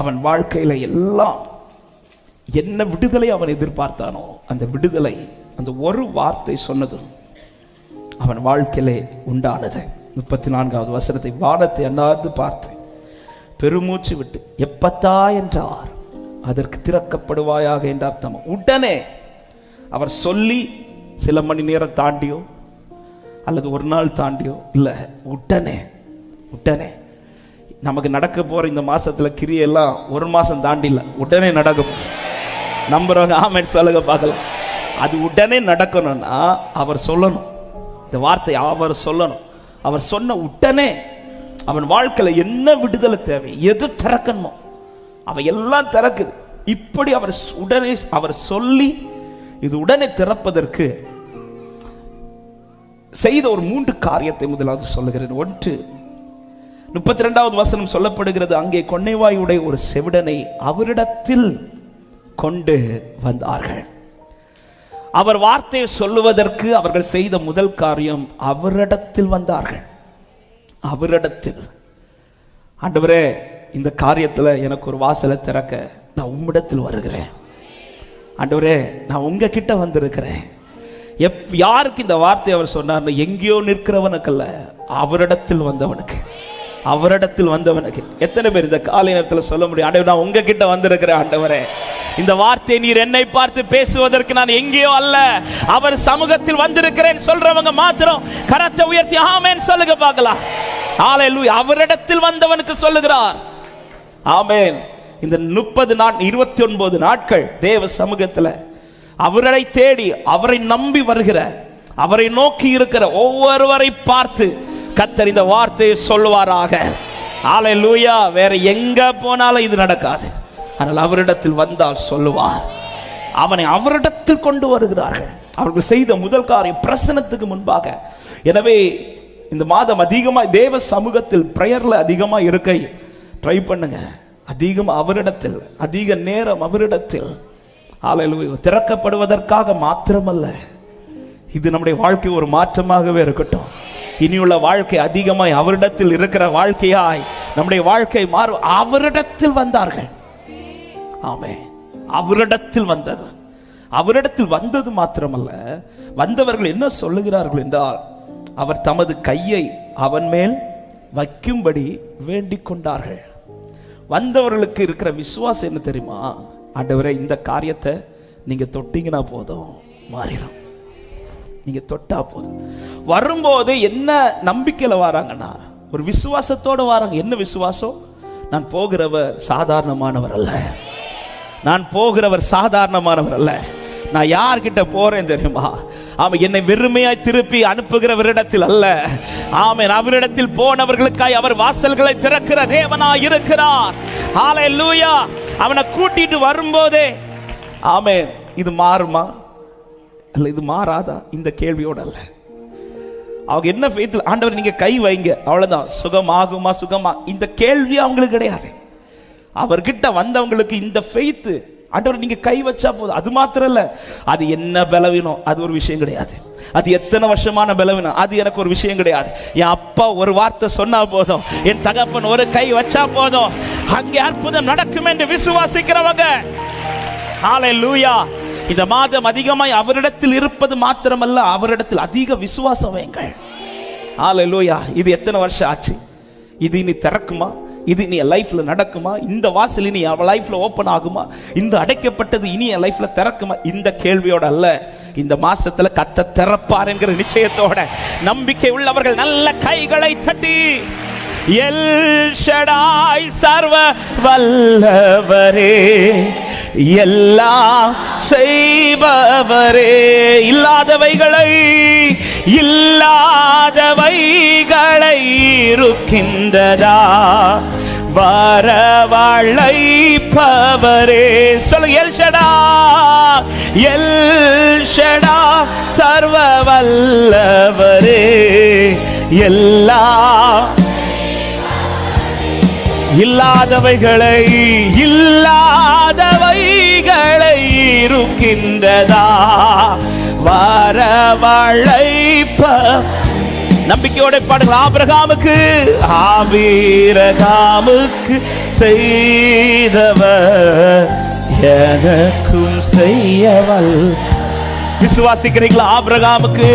Speaker 1: அவன் வாழ்க்கையில எல்லாம் என்ன விடுதலை அவன் எதிர்பார்த்தானோ அந்த விடுதலை அந்த ஒரு வார்த்தை சொன்னதும் அவன் வாழ்க்கையிலே உண்டானது. 34வது வசனத்தை, வானத்தை அண்ணாந்து பார்த்து பெருமூச்சு விட்டு எப்பத்தா என்றார், அதற்கு திறக்கப்படுவாயாக என்ற அர்த்தம். உடனே அவர் சொல்லி சில மணி நேரம் தாண்டியோ அல்லது ஒரு நாள் தாண்டியோ இல்லை, உடனே உடனே நமக்கு நடக்க போற இந்த மாசத்துல கிரியெல்லாம் 1 மாசம் தாண்டி இல்லை, உடனே நடக்கும். நம்புறவங்க ஆமென் சொல்லுங்க பார்க்கலாம். அது உடனே நடக்கணும்னா அவர் சொல்லணும், இந்த வார்த்தை அவர் சொல்லணும். அவர் சொன்ன உடனே அவன் வாழ்க்கையில என்ன விடுதலை தேவை, எது திறக்கணுமோ அவ எல்லாம் திறக்குது. இப்படி அவர் உடனே அவர் சொல்லி இது உடனே திறப்பதற்கு செய்த ஒரு 3 காரியத்தை முதலாவது சொல்லுகிறேன். 1, 32வது வசனம் சொல்லப்படுகிறது, அங்கே கொன்னைவாயுடைய ஒரு செவிடனை அவரிடத்தில் கொண்டு வந்தார்கள். அவர் வார்த்தையை சொல்லுவதற்கு அவர்கள் செய்த முதல் காரியம் அவரிடத்தில் வந்தார்கள். அவரிடத்தில், ஆண்டவரே இந்த காரியத்தில் எனக்கு ஒரு வாசலை திறக்க நான் உம்மிடத்தில் வருகிறேன். ஆண்டவரே நான் உங்ககிட்ட வந்திருக்கிறேன். யாருக்கு இந்த வார்த்தை அவர் சொன்னார்? எங்கேயோ நிற்கிறவனுக்கல்ல, அவரிடத்தில் வந்தவனுக்கு. அவரிடத்தில் வந்தவனுக்கு. எத்தனை பேர் இந்த காலை நேரத்தில் சொல்ல முடியும், ஆண்டவரே நான் உங்ககிட்ட வந்திருக்கிறேன், ஆண்டவரே இந்த வார்த்தை நீர் என்னை பார்த்து பேசுவதற்கு நான் எங்கேயோ அல்ல, அவர் சமூகத்தில் வந்திருக்கிறேன் சொல்றவங்க மாத்திரம் கரத்தை உயர்த்தி ஆமென் சொல்லுங்க பார்க்கலாம். ஹல்லேலூயா. அவரிடத்தில் வந்தவனுக்கு சொல்லுகிறார். ஆமென். இந்த 29 நாட்கள் தேவ சமூகத்தில் அவரை தேடி அவரை நம்பி வருகிற, அவரை நோக்கி இருக்கிற ஒவ்வொருவரை பார்த்து கர்த்தர் இந்த வார்த்தையை சொல்லுவாராக. ஹல்லேலூயா. வேற எங்க போனாலும் இது நடக்காது. ஆனால் அவரிடத்தில் வந்தால் சொல்லுவார். அவனை அவரிடத்தில் கொண்டு வருகிறார்கள். அவர்கள் செய்த முதல் காரியம் பிரசன்னத்துக்கு முன்பாக. எனவே இந்த மாதம் அதிகமாக தேவ சமூகத்தில் பிரேயர்ல அதிகமாக இருக்க ட்ரை பண்ணுங்க. அதிகம் அவரிடத்தில், அதிக நேரம் அவரிடத்தில். ஹல்லேலூயா. திறக்கப்படுவதற்காக மாத்திரமல்ல, இது நம்முடைய வாழ்க்கை ஒரு மாற்றமாகவே இருக்கட்டும். இனியுள்ள வாழ்க்கை அதிகமாய் அவரிடத்தில் இருக்கிற வாழ்க்கையாய் நம்முடைய வாழ்க்கை மாறும். அவரிடத்தில் வந்தார்கள். ஆமென். அவரிடத்தில் வந்தது. அவரிடத்தில் வந்தது மாத்திரமல்ல, வந்தவர்கள் என்ன சொல்லுகிறார்கள் என்றால், அவர் தமது கையை அவன் மேல் வைக்கும்படி வேண்டிக் கொண்டார்கள். வந்தவர்களுக்கு இருக்கிற விசுவாசம் என்ன தெரியுமா? ஆண்டவரே இந்த காரியத்தை நீங்க தொட்டீங்கன்னா போதும், மாறிடும். நீங்க தொட்டா போதும். வரும்போது என்ன நம்பிக்கையில வராங்கன்னா, ஒரு விசுவாசத்தோட வராங்க. என்ன விசுவாசம்? நான் போகிறவர் சாதாரணமானவர் அல்ல. நான் போகிறவர் சாதாரணமானவர் அல்ல. நான் யார்கிட்ட போறேன் தெரியுமா? ஆமென். என்னை வெறுமையாய் திருப்பி அனுப்புகிறவரிடத்தில் அல்ல. ஆமென். அவரிடத்தில் போனவர்களுக்காய் அவர் வாசல்களை திறக்கிற தேவனாய் இருக்கிறார். ஹல்லேலூயா. அவனை கூட்டிட்டு வரும்போதே, ஆமென், இது மாறுமா அல்ல இது மாறாதா இந்த கேள்வியோட அல்ல. அவங்க என்ன ஃபெய்த்தில், ஆண்டவர் நீங்க கை வைங்க அவ்வளவுதான், சுகமாகுமா சுகமா, இந்த கேள்வி அவங்களுக்கு கிடையாது. அவர்கிட்ட வந்தவங்களுக்கு இந்த ஃபெய்த், ஆண்டவர் நீங்க கை வச்சா போதும். அது மாத்திரம் இல்ல, அது என்ன பலவீனம் அது ஒரு விஷயம் கிடையாது. அது எத்தனை வருஷமான பலவீனம் அது எனக்கு ஒரு விஷயம் கிடையாது. என் அப்பா ஒரு வார்த்தை சொன்னா போதும், என் தகப்பன் ஒரு கை வச்சா போதும், அங்கே அற்புதம் நடக்கும் என்று விசுவாசிக்கிறவங்க. ஹல்லேலூயா. இந்த மாதம் அதிகமாய் அவரிடத்தில் இருப்பது மாத்திரமல்ல, அவரிடத்தில் அதிக விசுவாசம் வைங்கள். ஹல்லேலூயா. இது எத்தனை வருஷம் ஆச்சு? இது இனி திறக்குமா? இது இனி என் லைஃப்ல நடக்குமா? இந்த வாசல் இனி என் லைஃப்ல ஓபன் ஆகுமா? இந்த அடைக்கப்பட்டது இனி என் லைஃப்ல திறக்குமா? இந்த கேள்வியோட அல்ல, இந்த மாசத்துல கத்த திறப்பார் என்கிற நிச்சயத்தோட நம்பிக்கை உள்ளவர்கள் நல்ல கைகளை தட்டி, எல் ஷடாய் சர்வ வல்லவரே, எல்லாம் செய்பவரே, இல்லாதவைகளை இருக்கின்றதா வரவழைப்பவரே. சொல்லுங்க, எல் ஷடா, எல் ஷடா சர்வ வல்லவரே, எல்லாம் இல்லாதவைகளை இருக்கின்றதா வரவழைப்ப. நம்பிக்கையோட பாடுங்கள். ஆபிரகாமுக்கு செய்தவர் எனக்கும் செய்யவல். விசுவாசிக்கிறீங்களா? ஆபிரகாமுக்கு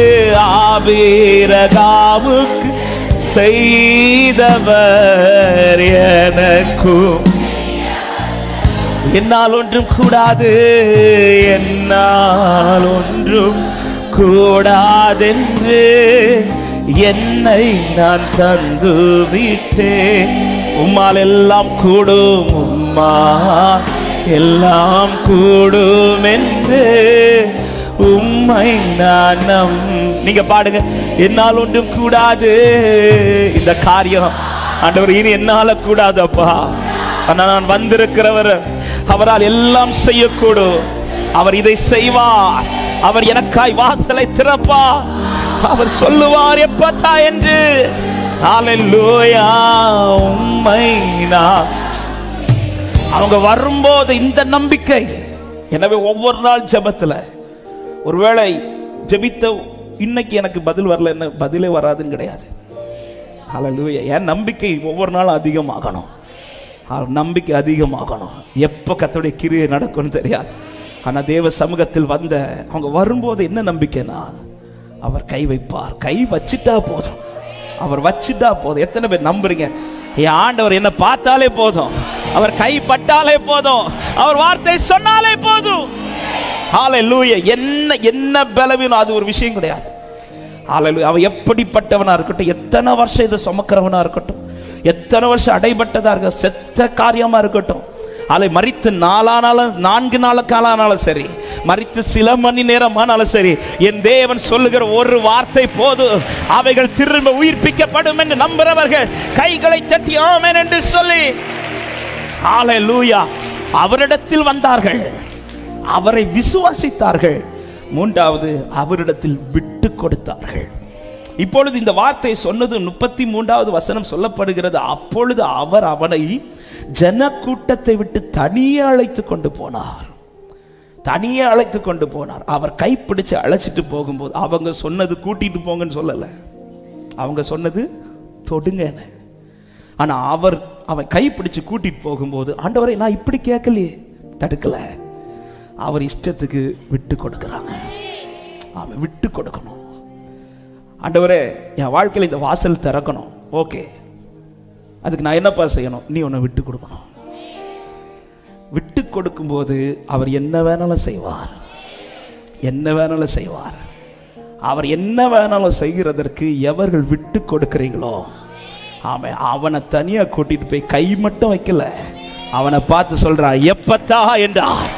Speaker 1: செய்தவர் எனக்கும். என்னால் ஒன்றும் கூடாது, என்னால் ஒன்றும் கூடாதென்று என்னை நான் தந்து விட்டேன். உம்மால் எல்லாம் கூடும், உம்மால் எல்லாம் கூடும் என்று உம்மை நான் நீங்க பாடுங்க. என்னால் ஒன்றும் கூடாது, இந்த காரியம் ஆண்டவர் இனி என்னால கூடாது அப்பா. ஆனா நான் வந்திருக்கிறவர், அவரால் எல்லாம் செய்யக்கூடும். அவர் இதை செய்வார். அவர் எனக்காய் வாசலை திறப்பார். அவர் சொல்லுவார் எப்பத்தா என்று. ஹல்லேலூயா. உம்மை நான் அவங்க வரும்போது இந்த நம்பிக்கை. எனவே ஒவ்வொரு நாள் ஜெபத்துல ஒருவேளை ஜெபித்த இன்னைக்கு எனக்கு பதில் வரல, என்ன பதிலே வராதுன்னு கிடையாது. ஹல்லேலூயா. என் நம்பிக்கை ஒவ்வொரு நாளும் அதிகமாகணும், நம்பிக்கை அதிகமாகணும். எப்போ கர்த்தருடைய கிரியை நடக்கும்னு தெரியாது. ஆனால் தேவ சமூகத்தில் வந்த அவங்க வரும்போது என்ன நம்பிக்கைனா, அவர் கை வைப்பார். கை வச்சிட்டா போதும், அவர் வச்சிட்டா போதும். எத்தனை பேர் நம்புறீங்க? என் ஆண்டவர் என்ன பார்த்தாலே போதும், அவர் கை பட்டாலே போதும், அவர் வார்த்தை சொன்னாலே போதும். ஹல்லேலூயா. என்ன பலவீனம் அது ஒரு விஷயம் கிடையாது. ஹல்லேலூயா. அவன் எப்படிப்பட்டவனா இருக்கட்டும், எத்தனை வருஷம் இதை சுமக்கிறவனா இருக்கட்டும், எத்தனை வருஷம் அடைபட்டதா இருக்கட்டும், செத்த காரியமா இருக்கட்டும், அதை மரித்து 4 நாளுக்கானாலும் சரி, மரித்து சில மணி நேரம் ஆனாலும் சரி, என் தேவன் சொல்லுகிற ஒரு வார்த்தை போதும், அவைகள் திரும்ப உயிர்ப்பிக்கப்படும் என்று நம்புறவர்கள் கைகளை தட்டி ஆமென் என்று சொல்லி ஹல்லேலூயா அவரிடத்தில் வந்தார்கள், அவரை விசுவாசித்தார்கள். மூன்றாவது, அவரிடத்தில் விட்டு கொடுத்தார்கள். இப்பொழுது இந்த வார்த்தை சொன்னது 33வது வசனம் சொல்லப்படுகிறது. அப்பொழுது அவர் அவனை ஜனக்கூட்டத்தை விட்டு தனியே அழைத்து கொண்டு போனார். தனியே அழைத்து கொண்டு போனார். அவர் கைப்பிடிச்சு அழைச்சிட்டு போகும்போது அவங்க சொன்னது கூட்டிட்டு போங்கன்னு சொல்லல, அவங்க சொன்னது தொடுங்கன்னு. ஆனா அவன் கைப்பிடிச்சு கூட்டிட்டு போகும்போது, ஆண்டவரை நான் இப்படி கேட்கலையே, தடுக்கல. அவர் இஷ்டத்துக்கு விட்டு கொடுக்கிறாங்க. அவன் விட்டு கொடுக்கணும். ஆண்டவரே என் வாழ்க்கையில் இந்த வாசல் திறக்கணும், ஓகே, அதுக்கு நான் என்னப்பா செய்யணும்? நீ உன்னை விட்டு கொடுக்கணும். விட்டு கொடுக்கும்போது அவர் என்ன வேணாலும் செய்வார், என்ன வேணாலும் செய்வார். அவர் என்ன வேணாலும் செய்கிறதற்கு எவர்கள் விட்டு கொடுக்கிறீங்களோ, அவனை தனியா கூட்டிட்டு போய் கை மட்டும் வைக்கல, அவனை பார்த்து சொல்றார் எப்பத்தா என்றார்,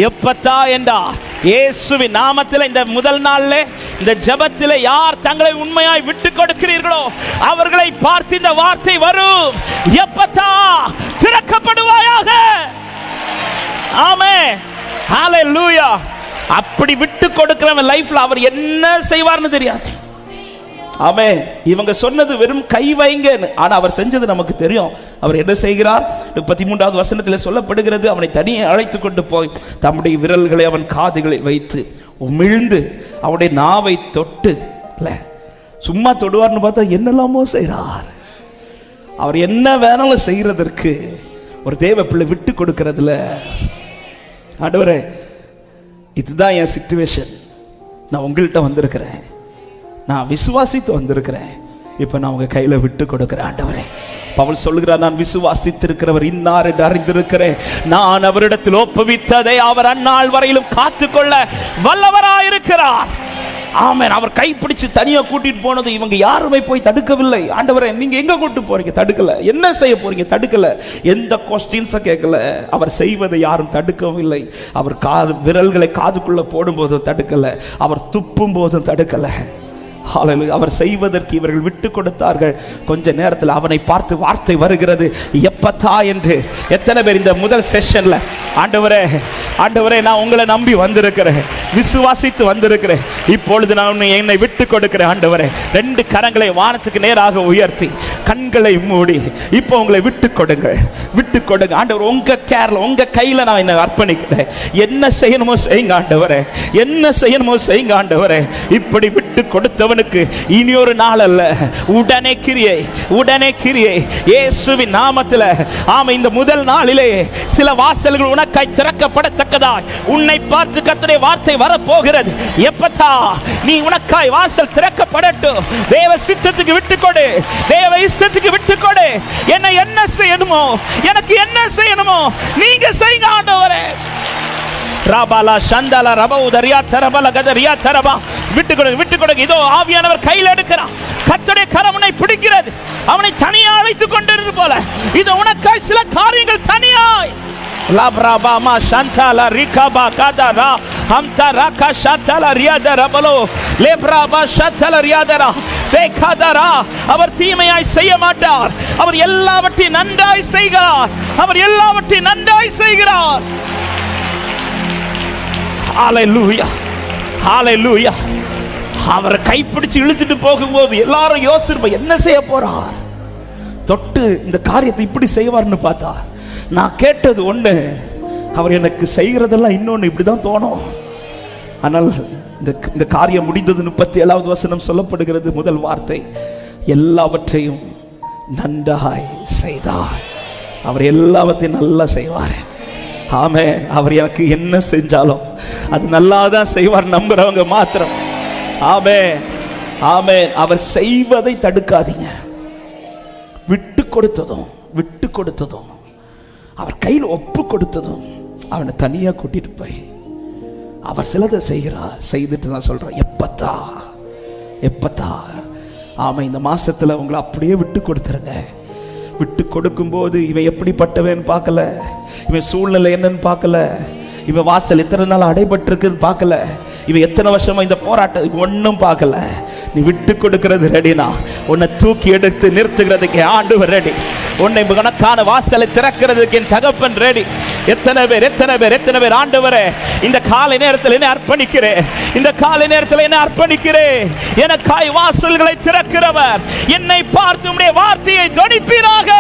Speaker 1: எப்பத்தா என்றார். இயேசுவின் நாமத்தில் இந்த முதல் நாள்ல இந்த ஜெபத்தில் யார் தங்களை உண்மையாய் விட்டு கொடுக்கிறீர்களோ அவர்களை பார்த்து இந்த வார்த்தை வரும், எப்பத்தா திறக்கப்படுவாயாக. ஆமென், ஹல்லேலூயா. அப்படி விட்டு கொடுக்கிறவன் லைஃப்ல அவர் என்ன செய்வார்னு தெரியாது. ஆமென். இவங்க சொன்னது வெறும் கை வைங்கன்னு, ஆனா அவர் செஞ்சது நமக்கு தெரியும். அவர் என்ன செய்கிறார்? 33வது வசனத்தில் சொல்லப்படுகிறது, அவனை தனியே அழைத்து கொண்டு போய் தம்முடைய விரல்களை அவன் காதுகளில் வைத்து உமிழ்ந்து அவனுடைய நாவை தொட்டு, சும்மா தொடுவார்னு பார்த்தா என்னெல்லாமோ செய்கிறார். அவர் என்ன வேணாலும் செய்யறதற்கு ஒரு தேவ பிள்ளை விட்டு கொடுக்கிறதுல, ஆண்டவரே இதுதான் என் சிச்சுவேஷன், நான் உங்கள்கிட்ட வந்திருக்கிறேன், நான் விசுவாசித்து வந்திருக்கிறேன், இப்ப நான் உங்க கையில விட்டு கொடுக்கிறேன். ஆண்டவரே, பவுல் சொல்லுகிறார், நான் விசுவாசித்திருக்கிறவர் இன்னார் என்று அறிந்திருக்கிறேன், நான் அவரிடத்தில் ஒப்புவித்ததை அவர் அந்நாள் வரையிலும் காத்துக்கொள்ள வல்லவராயிருக்கிறார். ஆமென். அவர் கைப்பிடிச்சு தனியா கூட்டிட்டு போனது இவங்க யாருமே போய் தடுக்கவில்லை. ஆண்டவரே நீங்க எங்க கூட்டு போறீங்க? தடுக்கல. என்ன செய்ய போறீங்க? தடுக்கல. எந்த கொஸ்டின்ஸ கேட்கல. அவர் செய்வதை யாரும் தடுக்கவும் இல்லை. அவர் விரல்களை காதுக்குள்ள போடும்போதும் தடுக்கல, அவர் துப்பும் போதும் தடுக்கல. அவர் செய்வதற்கு இவர்கள் விட்டு கொடுத்தார்கள். கொஞ்ச நேரத்தில் அவனை பார்த்து வார்த்தை வருகிறது, எப்பத்தா என்று. எத்தனை பேர் இந்த முதல் செஷன்ல, ஆண்டவரே ஆண்டவரே நான் உங்களை நம்பி வந்திருக்கிறேன், விசுவாசித்து வந்திருக்கிறேன், இப்பொழுது நான் என்னை விட்டு கொடுக்கிறேன். ஆண்டவரே, 2 கரங்களை வானத்துக்கு நேராக உயர்த்தி கண்களை மூடி இப்போ உங்களை விட்டு கொடுங்க, விட்டு கொடுங்க. ஆண்டவர் உங்க கேர்ல, உங்க கையில நான் என்னை அர்ப்பணிக்கிறேன். என்ன செய்யணுமோ செய்யுங்க ஆண்டவரே, என்ன செய்யணுமோ செய்யுங்க ஆண்டவரே. இப்படி விட்டு கொடுத்தவன் இனி ஒரு நாள் அல்ல, உடனே கிரியை, உடனே கிரியை இயேசுவின் நாமத்தில். ஆமா, இந்த முதல் நாளிலே சில வாசல்கள் உனக்காய் திறக்கப்படத்தக்கதாய் உன்னை பார்த்து கர்த்தருடைய வார்த்தை வரப்போகிறது. எப்பத்தா நீ உனக்காய் வாசல் திறக்கப்படட்டும். தேவ சித்தத்துக்கு விட்டுக்கொடு, தேவ இஷ்டத்துக்கு விட்டுக்கொடு. என்ன செய்யணுமோ, எனக்கு என்ன செய்யணுமோ நீங்க செய்யுங்க ஆண்டவரே. ராபாலா சந்தாலா ரபௌதரியா தரபல கதரியா தரபா. விட்டு கொடுங்க, விட்டு கொடுங்க. இதோ ஆவியானவர் கையில் எடுக்கிறார். கர்த்தருடைய கரம் உன்னை பிடிக்கிறது. அவனை தனியா அழைத்து கொண்டிருந்தது போல இது உனக்காய் சில காரியங்கள் தனியாய் லாப்ராபாமா சந்தாலா ரிகாபா கதரா ஹம்தா ராகா சத்தாலா ரியாதரா பலோ லேப்ராபா சத்தாலா ரியாதரா தேகாதரா. அவர் தீமையாய் செய்ய மாட்டார். அவர் எல்லாவற்றையும் நன்றாய் செய்கிறார். அவர் எல்லாவற்றையும் நன்றாய் செய்கிறார். ஹல்லேலூயா, ஹல்லேலூயா. அவரை கைப்பிடிச்சு இழுத்துட்டு போகும்போது எல்லாரும் யோசிச்சிருப்போம், என்ன செய்ய போறார்? தொட்டு இந்த காரியத்தை இப்படி செய்வார்னு பார்த்தா நான் கேட்டது ஒண்ணு, அவர் எனக்கு செய்கிறதெல்லாம் இன்னொன்னு இப்படிதான் தோணும். ஆனால் இந்த காரியம் முடிந்தது. 37வது வசனம் சொல்லப்படுகிறது. முதல் வார்த்தை, எல்லாவற்றையும் நன்றாய் செய்தார். அவர் எல்லாவற்றையும் நல்லா செய்வார். ஆமென். அவர் எனக்கு என்ன செஞ்சாலும் அது நல்லாதான் செய்வார் நம்புறவங்க மாத்திரம். ஆமென், ஆமென். அவர் செய்வதை தடுக்காதீங்க. விட்டு கொடுத்ததும் அவர் கையில் ஒப்பு கொடுத்ததும் அவனை தனியா கூட்டிட்டு போய் அவர் சிலதை செய்கிறார். செய்துட்டு தான் சொல்றார், எப்பத்தா. ஆமா, இந்த மாசத்துல உங்களை அப்படியே விட்டு கொடுத்துருங்க. விட்டு கொடுக்கும் போது இவன் எப்படிப்பட்டவன் பார்க்கல, இவன் சூழ்நிலை என்னன்னு பார்க்கல, இவன் வாசல் எத்தனை நாள் அடைபட்டிருக்குன்னு பார்க்கல, இவன் எத்தனை வருஷமா இந்த போராட்டம் ஒன்னும் பார்க்கல. நீ விட்டு கொடுக்கிறது ரெடினா, உன்னை தூக்கி எடுத்து நிறுத்துகிறதுக்கு ஆண்டவர் ரெடி. உன்னை உனக்கான வாசலை திறக்கிறதுக்கு என் தகப்பன் ரெடி. எத்தனை பேர் ஆண்டவரே இந்த காலை நேரத்தில் என்ன அர்ப்பணிக்கிறேன், இந்த காலை நேரத்தில் என்ன அர்ப்பணிக்கிறேன், எனக்காய் வாசல்களை திறக்கிறவர், என்னை பார்த்து உம்முடைய வார்த்தையை தொனிப்பீராக.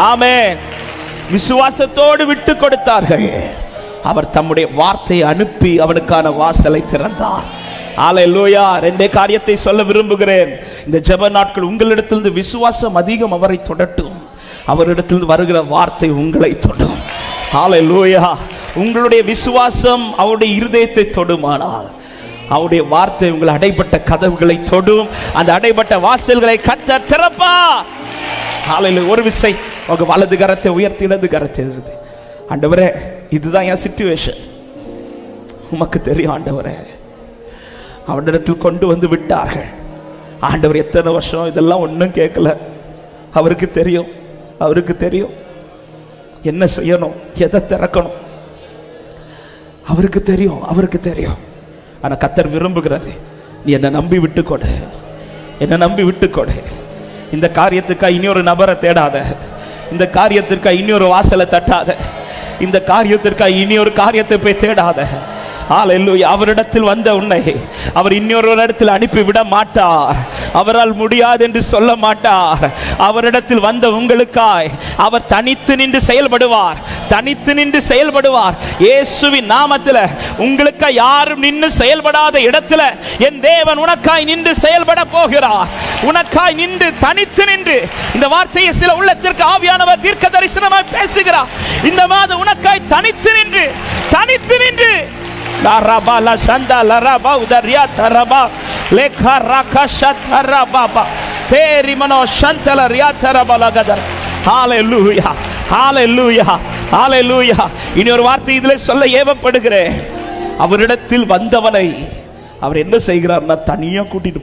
Speaker 1: ஆமென். விசுவாசத்தோடு விட்டு கொடுத்தார்கள். அவர் தம்முடைய வார்த்தையை அனுப்பி அவனுக்கான வாசலை திறந்தார். ஹல்லேலூயா. ரெண்டே காரியத்தை சொல்ல விரும்புகிறேன். இந்த ஜெப நாட்கள் உங்களிடத்திலிருந்து விசுவாசம் அதிகம் அவரை தொடட்டும். அவரிடத்திலிருந்து வருகிற வார்த்தை உங்களை தொடும். ஹல்லேலூயா. உங்களுடைய விசுவாசம் அவருடைய இருதயத்தை தொடுமானால் அவருடைய வார்த்தை உங்கள் அடைபட்ட கதவுகளை தொடும். அந்த அடைபட்ட வாசல்களை கர்த்தர் திறப்பார். ஹல்லேலூயா. ஒரு விசை உங்க வலது கரத்தை உயர்த்தி இடது கரத்தை எதிர்த்து, ஆண்டவரே இதுதான் என் சிச்சுவேஷன், உமக்கு தெரியும் ஆண்டவரே. அவரிடத்தில் கொண்டு வந்து விட்டார்கள். ஆண்டவர் எத்தனை வருஷம் இதெல்லாம் ஒன்றும் கேட்கல. அவருக்கு தெரியும் என்ன செய்யணும், எதை திறக்கணும். அவருக்கு தெரியும். ஆனா கர்த்தர் விரும்புகிறது, நீ என்னை நம்பி விட்டு கொடு. இந்த காரியத்துக்காக இன்னொரு நபரை தேடாத, இந்த காரியத்திற்காக இன்னொரு வாசலை தட்டாத, இந்த காரியத்திற்காக இன்னொரு காரியத்தை போய் தேடாத. ஹல்லேலூயா. அவரிடத்தில் வந்த உன்னை அவர் இன்னொரு இடத்தில் அனுப்பி விட மாட்டார். அவரால் முடியாது என்று சொல்ல மாட்டார். அவரிடத்தில் வந்த உங்களுக்காய் அவர் தனித்து நின்று செயல்படுவார். இயேசுவின் நாமத்தில் உங்களுக்காய் யாரும் நின்று செயல்படாத இடத்துல என் தேவன் உனக்காய் நின்று செயல்பட போகிறார். உனக்காய் நின்று தனித்து நின்று, இந்த வார்த்தையை சில உள்ளத்திற்கு ஆவியானவர் தீர்க்க தரிசனமாய் பேசுகிறார். இந்த மாதம் உனக்காய் தனித்து நின்று லரபா சந்தா லரபா உதரியா தரபா லேகா ராகஷா தரபா தேரி மனோ சந்தல ரியா தரபா லகதர். ஹல்லேலூயா, ஹல்லேலூயா, ஹல்லேலூயா. இனி ஒரு வார்த்தை இதில் சொல்ல ஏவப்படுகிறேன். அவரிடத்தில் வந்தவனை அவர் என்ன செய்கிறார்னா தனியா கூட்டிட்டு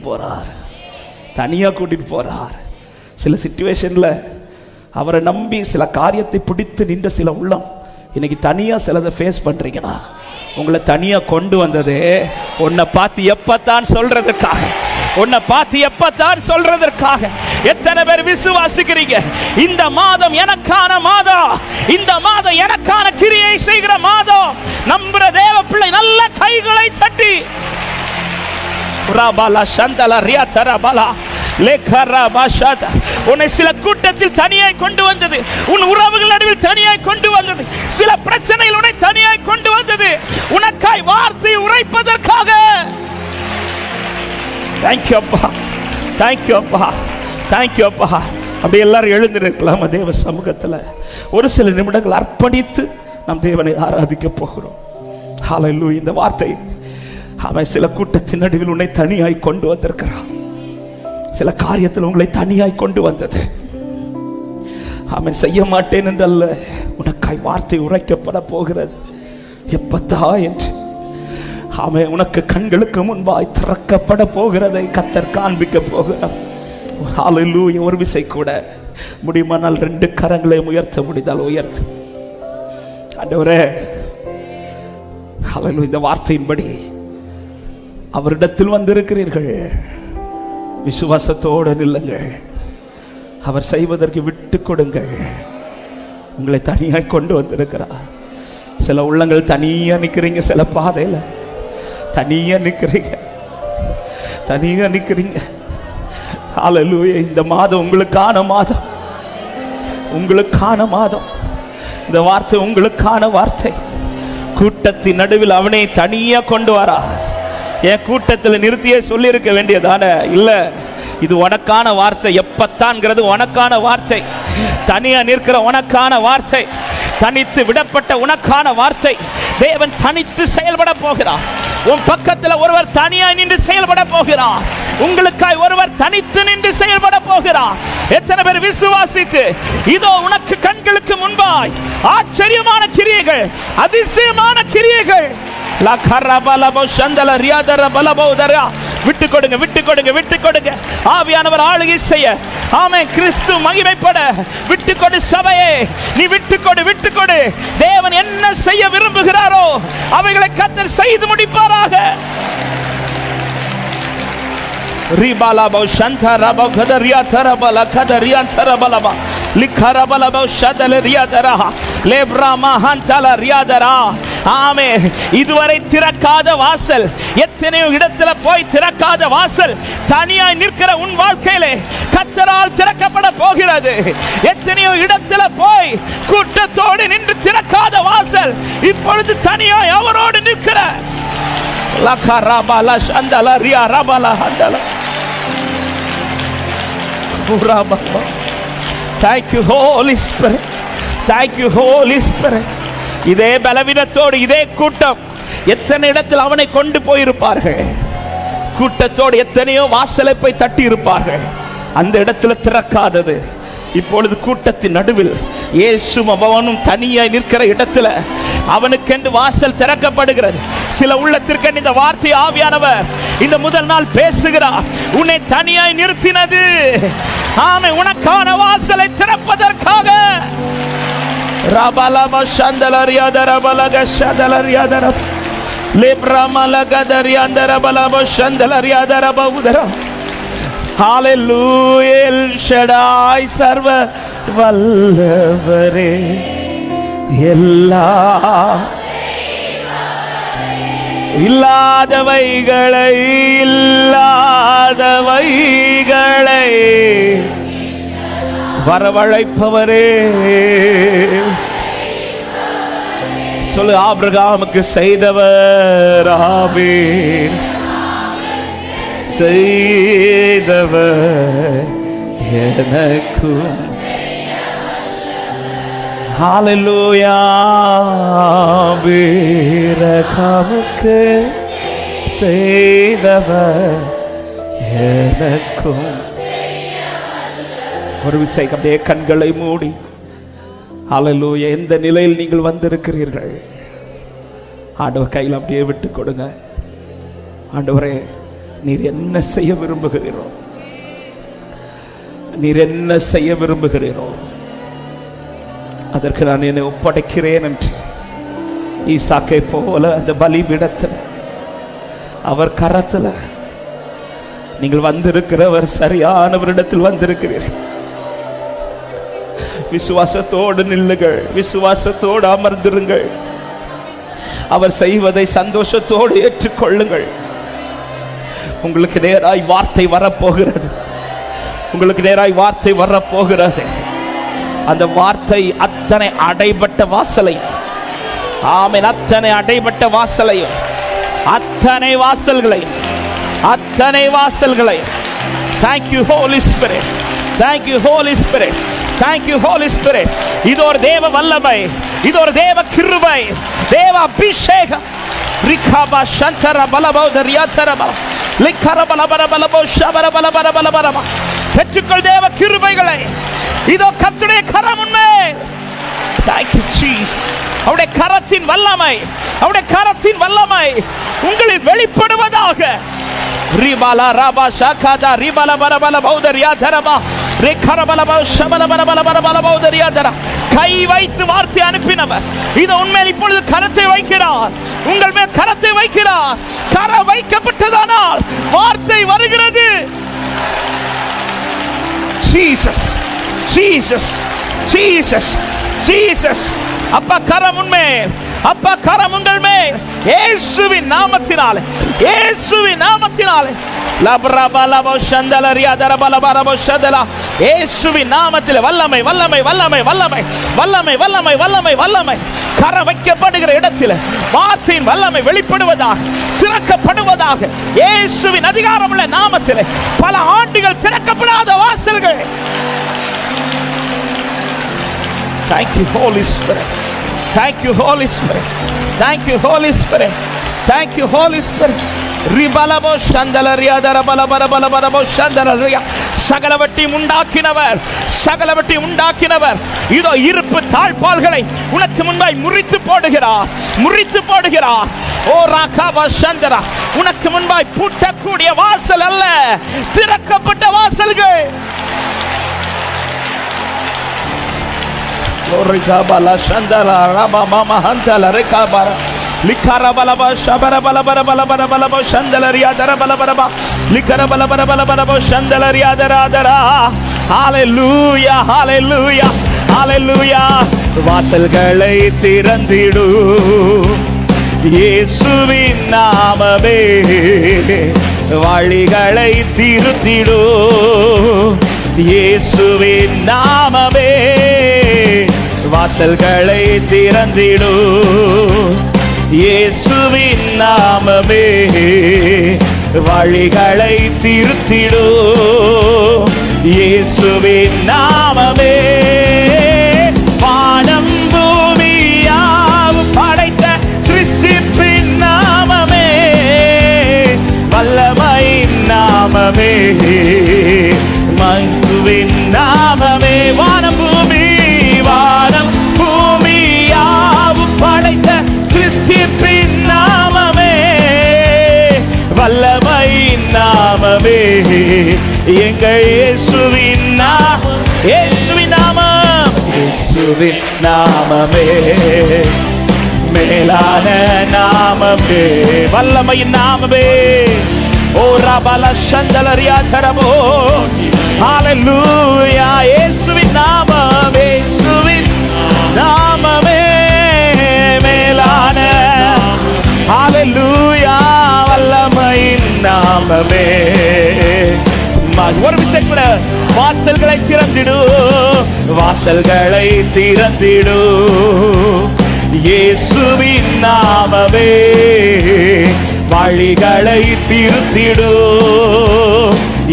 Speaker 1: போறார். சில சிச்சுவேஷன்ல அவரை நம்பி சில காரியத்தை பிடித்து நின்ற சில உள்ளம் இன்னைக்கு தனியா சிலதை ஃபேஸ் பண்றீங்கன்னா, உங்களை தனியா கொண்டு வந்தது உன்னை பார்த்து எப்பத்தான் சொல்றதற்காக. எத்தனை பேர் விசுவாசிக்கிறீங்க? இந்த மாதம் எனக்கான மாதம், இந்த மாதம் எனக்கான கிரியை செய்கிற மாதம். நம்புற தேவ பிள்ளை நல்ல கைகளை தட்டி உன்னை சில கூட்டத்தில் தனியாய் கொண்டு வந்தது, உன் உறவுகள் நடுவில் தனியாய் கொண்டு வந்தது, சில பிரச்சனைகள் உன்னை தனியாய் கொண்டு வந்தது, உனக்காய் வார்த்தை உரைப்பதற்காக. தேங்க்யூ அப்பா. அப்படி எல்லாரும் எழுந்திருக்கலாம் தேவ சமூகத்தில் ஒரு சில நிமிடங்கள் அர்ப்பணித்து நாம் தேவனை ஆராதிக்க போகிறோம். ஹல்லேலூயா. இந்த வார்த்தை அவன் சில கூட்டத்தின் நடுவில் உன்னை தனியாய் கொண்டு வந்திருக்கிறான். சில காரியத்தில் உங்களை தனியாய் கொண்டு வந்தது. அவன் செய்ய மாட்டேன் என்றல்ல, உனக்காய் வார்த்தை உரைக்கப்பட போகிறது. எப்பத்தா என்று அவன் உனக்கு கண்களுக்கு முன்பாய் திறக்கப்பட போகிறதை கர்த்தர் காண்பிக்க போகிறார். ஹல்லேலூயா. ஒரு விசை கூட முடியுமானால் 2 கரங்களை உயர்த்த முடிந்தால் உயர்த்து. ஆண்டவரே, ஹல்லேலூயா. இந்த வார்த்தையின்படி அவரிடத்தில் வந்திருக்கிறீர்கள். விசுவாசத்தோடு நில்லுங்கள். அவர் செய்வதற்கு விட்டு கொடுங்கள். உங்களை தனியாய் கொண்டு வந்திருக்கிறார். சில உள்ளங்கள் தனியா நிற்கிறீங்க, சில பாதையில் தனியா நிற்கிறீங்க. ஹல்லேலூயா. இந்த மாதம் உங்களுக்கான மாதம். இந்த வார்த்தை உங்களுக்கான வார்த்தை. கூட்டத்தின் நடுவில் அவனை தனியா கொண்டு வரா. என் கூட்டத்தில் நிறுத்தியே சொல்லி இருக்க வேண்டியதானே? இல்ல, இது உனக்கான வார்த்தை. எப்பத்தான்ங்கிறது உனக்கான வார்த்தை. தனியா நிற்கிற உனக்கான வார்த்தை. தனித்து விடப்பட்ட உனக்கான வார்த்தை. தேவன் தனித்து செயல்பட போகிறார். உன் பக்கத்தில் ஒருவர் தனியாய் நின்று செயல்பட போகிறார். உங்களுக்காய் ஒருவர் தனித்து நின்று செயல்பட போகிறார். எத்தனை பேர் விசுவாசித்து இதோ உனக்கு கண்களுக்கு முன்பாய் ஆச்சரியமான கிரியைகள், அதிசயமான கிரியைகள். விட்டு கொடுங்க, விட்டு கொடுங்க, விட்டு கொடுங்க. ஆவியானவர் ஆளுகை செய்ய, ஆமென், கிறிஸ்து மகிமைப்பட விட்டு கொடு. சபையே, நீ விட்டு கொடு, விட்டு கொடு. தேவன் என்ன செய்ய விரும்புகிறாரோ அவைகளை கர்த்தர் செய்து முடிப்பாராக. ரிபாலபோ சந்தரபோ கதரியா தரபல கதரியா தரபலபா லிகரபலபோ ஷதலரியா தரா லேப்ராமா ஹந்தல ரியாதரா. ஆமே, இதுவரை திறக்காத வாசல், எத்தனையோ இடத்துல போய் திறக்காத வாசல் தனியாய் நிற்கிற உன் வாழ்க்கையிலே கர்த்தரால் திறக்கப்பட போகிறது. எத்தனையோ இடத்துல போய் கூட்டத்தோடு நின்று திறக்காத வாசல் இப்பொழுது தனியாய் அவரோடு நிற்கிற லகரபல ஷந்தல Riya ரபல ஹந்தல. Thank you Holy Spirit. Thank you Holy Spirit. இதே பலவீனத்தோடு இதே கூட்டம் எத்தனை இடத்தில் அவனை கொண்டு போயிருப்பார்கள். கூட்டத்தோடு எத்தனையோ வாசலை போய் தட்டி இருப்பார்கள். அந்த இடத்துல திறக்காதது இப்பொழுது கூட்டத்தின் நடுவில் இயேசுவும் அவனும் தனியாய் நிற்கிற இடத்துல அவனுக்கென்று வாசல் திறக்கப்படுகிறது. சில உள்ளத்திற்கு இந்த வார்த்தை ஆவியானவர் இந்த முதல் நாள் பேசுகிறார். உன்னை தனியாய் நிறுத்தினது ஆமே உனக்கான வாசலை திறப்பதற்காக. ரபலப சந்தலரியாதர பலக சதலரியாதர லேப்ரமலகதரியாதர பலப சந்தலரியாதர பவுதர. ஹalleluya. எல் ஷடாய் சர்வ வல்லவரே, எல்லா இல்லாதவைகளை இல்லாதவைகளை வரவழைப்பவரே. சொல்லு, ஆபிரகாமுக்கு செய்தவர், ஆமென், செய்தவர் எனக்கும். ஹalleluya. ஆபிரகாமுக்கு செய்தவர் எனக்கும். ஒரு விசை அப்படியே கண்களை மூடி ஹalleluya. எந்த நிலையில் நீங்கள் வந்திருக்கிறீர்கள் ஆண்டவர் கையில் அப்படியே விட்டு கொடுங்க. ஆண்டவரே, நீர் என்ன செய்ய விரும்புகிறீரோ, நீர் என்ன செய்ய விரும்புகிறீரோ அதற்கு நான் என்னை ஒப்படைக்கிறேன் என்று ஈசாக்கை போல அந்த பலிபீடத்தில் அவர் கரத்தில் நீங்கள் வந்திருக்கிறவர் சரியானவரிடத்தில் வந்திருக்கிறீர்கள். விசுவாசத்தோடு நில்லுங்கள், விசுவாசத்தோடு அமர்ந்திருங்கள். அவர் செய்வதை சந்தோஷத்தோடு ஏற்றுக்கொள்ளுங்கள். உங்களுக்கு நேராய் வார்த்தை வரப்போகிறது, உங்களுக்கு நேராய் வார்த்தை வரப்போகிறது. அந்த வார்த்தை அத்தனை அடைபட்ட வாசலையும், ஆமென், அத்தனை அடைபட்ட வாசலையும், அத்தனை வாசல்களையும், அத்தனை வாசல்களையும். Thank you Holy Spirit. Thank you Holy Spirit. Thank you Holy Spirit. இது ஒரு தேவ வல்லமை, இது ஒரு தேவ கிருபை, தேவ அபிஷேகம். ரிகாபா சந்தர பலபௌதரியா தரபா லிகரபல பலபலபோ ஷபர பலபர பலபரமா. பெற்றுக்கொள் தேவ கிருபைகளை. இதோ கர்த்தருடைய கரம் உன்மேல். Thank you Jesus. அவருடைய கரத்தின் வல்லமை, அவருடைய கரத்தின் வல்லமை உங்களில் வெளிப்படுவதாக. ரிபாலா ராபா ஷாகாதா ரிபாலா பரபல பௌதரியா தரபா ரிகரபல ஷபல பரபல பரபல பௌதரியா தர. கை வைத்து வார்த்தை அனுப்பினவர் இதோ உன்மேல் இப்பொழுது கரத்தை வைக்கிறார், உங்கள் மேல் கரத்தை வைக்கிறார். கரம் வைக்கப்பட்டதானால் வார்த்தை வருகிறது. Jesus, Jesus, Jesus, Jesus. அப்பா கரம் உன்மேல், அப்பா கரம் உங்கள் மேல். இயேசுவின் நாமத்தினாலே, இயேசுவின் நாமத்தினாலே இயேசுவின் நாமத்தில் வல்லமை வல்லமை வல்லமை வல்லமை வல்லமை வல்லமை வல்லமை வல்லமை கரம் வைக்கப்படுகிற இடத்தில் வார்த்தையின் வல்லமை வெளிப்படுவதாக, திறக்கப்படுவதாக. இயேசுவின் அதிகாரமுள்ள நாமத்தில் பல ஆண்டுகள் திறக்கப்படாத வாசல்கள். Thank you Holy Spirit. Thank you Holy Spirit. Thank you Holy Spirit. Thank you Holy Spirit. ரிபலபோ சந்தலரியா தரபலபரபலபரபோ சந்தலரியா. சகலவற்றையும் உண்டாக்கினவர், சகலவற்றையும் உண்டாக்கினவர் இதோ இருப்பு தாழ்பால்களை உனக்கு முன்பாய் முறித்து போடுகிறார், முறித்து போடுகிறார். ஓ ராகாபா சந்தரா, உனக்கு முன்பாய் பூட்டக்கூடிய வாசல் அல்ல, திறக்கப்பட்ட வாசல்கள். ரிகாபலா சந்தலா ரபா மாமா ஹந்தல ரிகாபரா லிகரபலபா ஷபரபலபரபலபரபலபோ சந்தலரியா தரபலபரபா லிகரபலபரபலபரபோ சந்தலரியா தராதரா. ஹalleluya ஹalleluya ஹalleluya. வாசல்களை திறந்திடு இயேசுவின் நாமமே, வழிகளை திருத்திடு இயேசுவின் நாமமே. வாசல்களை திறந்திடு இயேசுவின் நாமமே, வழிகளை திருத்திடு இயேசுவின் நாமமே. வானம் பூமியாவும் படைத்த சிருஷ்டிப்பின் நாமமே, வல்லமையின் நாமமே, மங்குவின் நாமமே. வானம் பூமி, வானம் பூமியாவும் படைத்த சிருஷ்டிப்பின் நாமமே, வல்லமையின் நாமமே, எங்கள் இயேசுவின் நாமம், இயேசுவின் நாமம், இயேசுவின் நாமமே, மேலான நாமமே, வல்லமையின் நாமமே. ஓ ரபல சந்தலரியா தரபோ. ஹalleluya. இயேசுவின் நாமமே, இயேசுவின் நாமமே, மேலான ஹalleluya, வல்லமையின் நாமமே. ஒரு விஷயம் கூட, வாசல்களை திறந்திடு, வாசல்களை திறந்திடு இயேசுவின் நாமமே, வழிகளை திருத்திடு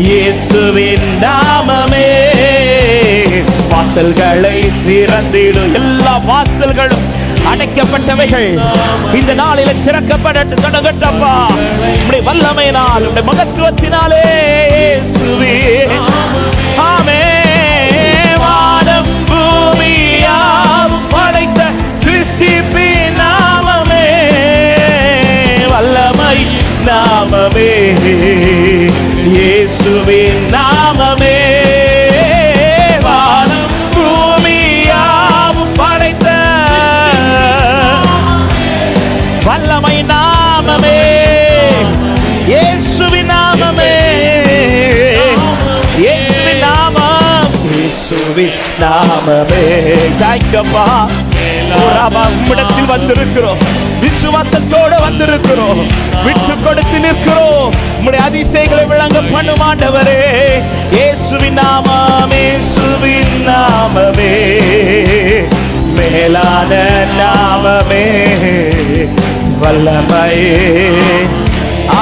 Speaker 1: இயேசுவின் நாமமே. வாசல்களை திறந்திடு. எல்லா வாசல்களும் அடைக்கப்பட்டவைகள் இந்த நாளில் திறக்கப்பட தொடங்கட்டப்பா. உம்முடைய வல்லமையினால், உம்முடைய மகத்துவத்தினாலே இயேசுவே. ஆமென். வானம் பூமியாவும் படைத்த சிருஷ்டிப்பின் நாமமே, வல்லமை நாமமே, இயேசுவின் நாமமே. வானம் பூமியாவும் படைத்த வல்லமை நாமமே, இயேசுவின் நாமமே, இயேசுவின் நாமம், இயேசுவின் நாமமே. தாய்க்கப்பா, உம்மிடத்தில் வந்திருக்கிறோம், விசுவாசத்தோடு வந்திருக்கிறோம், விட்டு கொடுத்து நிற்கிறோம். உம்முடைய அதிசயங்களை விளங்க பண்ணும் ஆண்டவரே. இயேசுவின் நாமம், இயேசுவின் நாமமே, மேலான நாமமே, வல்லமையே.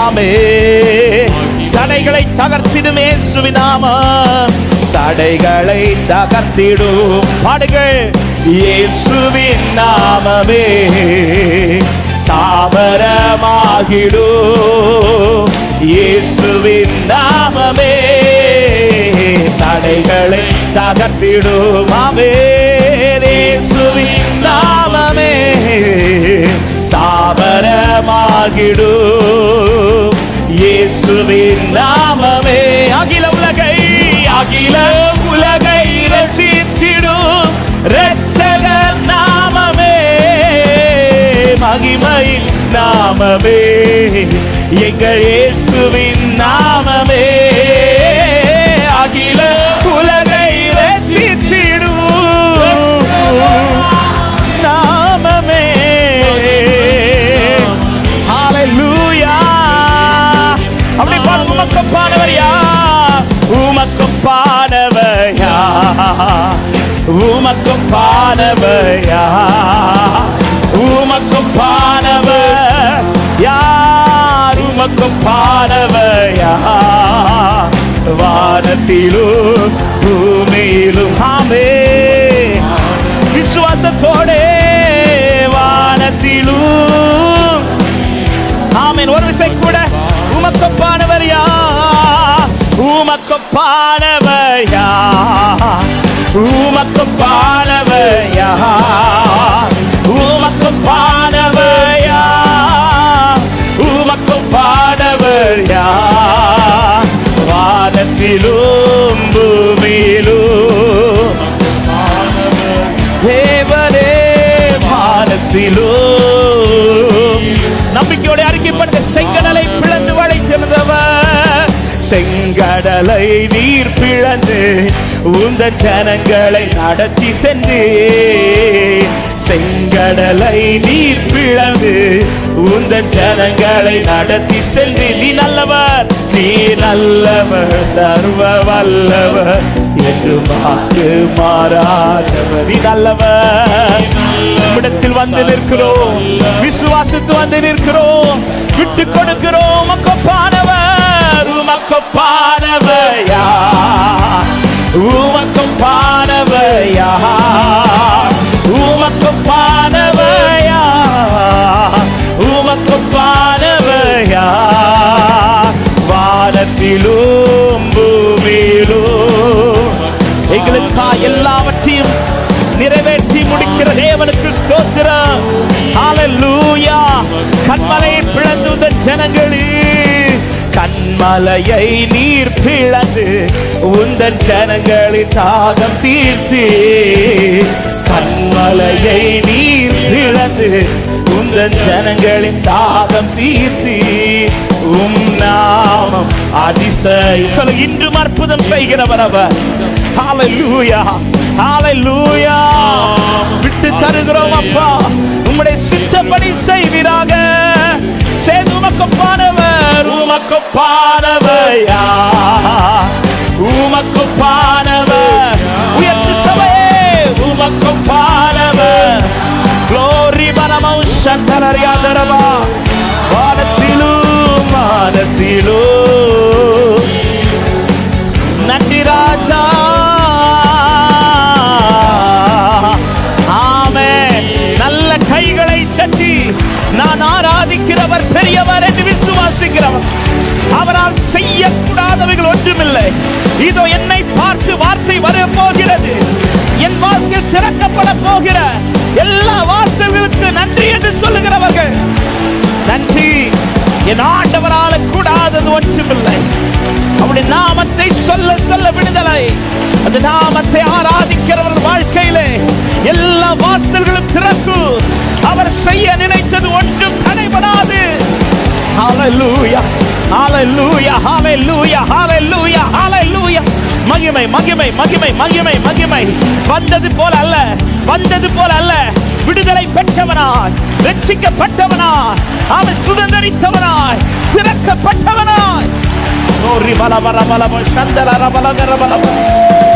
Speaker 1: ஆமென். தடைகளை தகர்த்திடும் இயேசுவின் நாமம், தடைகளை தகர்த்திடும். பாடுகள். இயேசுவின் நாமமே, தாவரமாகிடு இயேசுவின் நாமமே, தடைகளை தகர்த்திடும். ஆமென். இயேசுவின் நாமமே, தாவரமாகிடு இயேசுவின் நாமமே. அகில உலகை, அகில உலகை ரட்சித்திடும் இரட்சகர் நாமமே, மகிமையின் நாமமே, எங்கள் இயேசுவின் நாமமே. அகில உலகை ரட்சித்திடும் நாமமே. ஹalleluya. அப்படி பார்க்க பானவர் யார்? உமக்கு பானவர் யார்? உமக்கு பானவர் யார்? வானத்திலும் பூமியிலும் ஆமே விசுவாசத்தோடே வானத்திலும் ஆமென். ஒரு விசை கூட உமக்கு பானவர் யார்? உமக்கு பானவர் யார்? உமக்கு பானவர் யார்? உமக்கு பானவர் யார்? உமக்கு பானவர் யார்? வானத்திலும் பூமியிலும் தேவனே வானத்திலும். நம்பிக்கையோட அறிக்கை பண்ணுங்க. செங்கடலை பிளந்து வளைத்திருந்தவர், செங்கடலை நீர் பிளந்து உந்தன் ஜனங்களை நடத்தி சென்று, செங்கடலை நீர் பிளந்து உந்தன் ஜனங்களை நடத்தி சென்று. நீ நல்லவர், நீ நல்லவர், சர்வ வல்லவர், என்று வாக்கு மாறாதவர். நீ நல்லவர். இடத்தில் வந்து நிற்கிறோம், விசுவாசித்து வந்து நிற்கிறோம், விட்டு கொடுக்கிறோம். உமக்கு பானவர், உமக்கு பானவர் யார்? உமக்கு பானவர் யார்? உமக்கு பானவர் யார்? உமக்கு பானவர் யார்? வானத்திலும் பூமியிலும் எங்களுக்கா எல்லாவற்றையும் நிறைவேற்றி முடிக்கிற தேவனுக்கு ஸ்தோத்திரம். ஹல்லேலூயா. கன்மலையை பிளந்து ஜனங்களே, கன்மலையை நீர் பிளந்து உந்தன் ஜனங்களின் தாகம் தீர்த்து, கன்மலையை நீர் பிளந்து உந்தன் ஜனங்களின் தாகம் தீர்த்து. நாமம் அதிசயம் சொல்ல இன்றும் அற்புதம் செய்கிறவர் அவர். ஹல்லேலூயா, ஹல்லேலூயா. விட்டு தருகிறோம் அப்பா, உம்முடைய சித்தப்படி செய்வீராக. செய்து உமக்கு பானவர், உமக்கு பானவர் யார்? உமக்கு பானவர். உயர்த்து சபையே, உமக்கு பானவர். glory பரமௌ சந்தலரியாதரவா. வானத்திலும் வானத்திலும் நன்றி ராஜா. ஆமென். நல்ல கைகளை தட்டி நான் ஆராதிக்கிறவர் பெரியவர் என்று விசுவாசிக்கிறவர். அவரால் செய்யக்கூடாதவைகள் ஒன்றுமில்லை. இதோ என்னை பார்த்து வார்த்தை வர போகிறது. என் வாழ்க்கையில் திறக்கப்பட போகிற எல்லா வாசல்களுக்கு நன்றி என்று சொல்லுகிறவர்கள் நன்றி. என் ஆண்டவரால் கூடாதது ஒன்றுமில்லை. அவருடைய நாமத்தை சொல்ல சொல்ல விடுதலை. அந்த நாமத்தை ஆராதிக்கிறவர் வாழ்க்கையிலே எல்லா வாசல்களும் திறக்கும். அவர் செய்ய நினைத்தது ஒன்றும் தடைபடாது. ஹல்லேலூயா, ஹல்லேலூயா, ஹல்லேலூயா, ஹல்லேலூயா, ஹல்லேலூயா. மகிமை மகிமை மகிமை மகிமை மகிமை. வந்தது போல அல்ல, வந்தது போல அல்ல. விடுதலை பெற்றவனாய், ரட்சிக்கப்பட்டவனாய், அவன் சுதந்திரித்தவனாய், திறக்கப்பட்டவனாய். ஓரி பலபலபலப சந்தலரபலகரபலப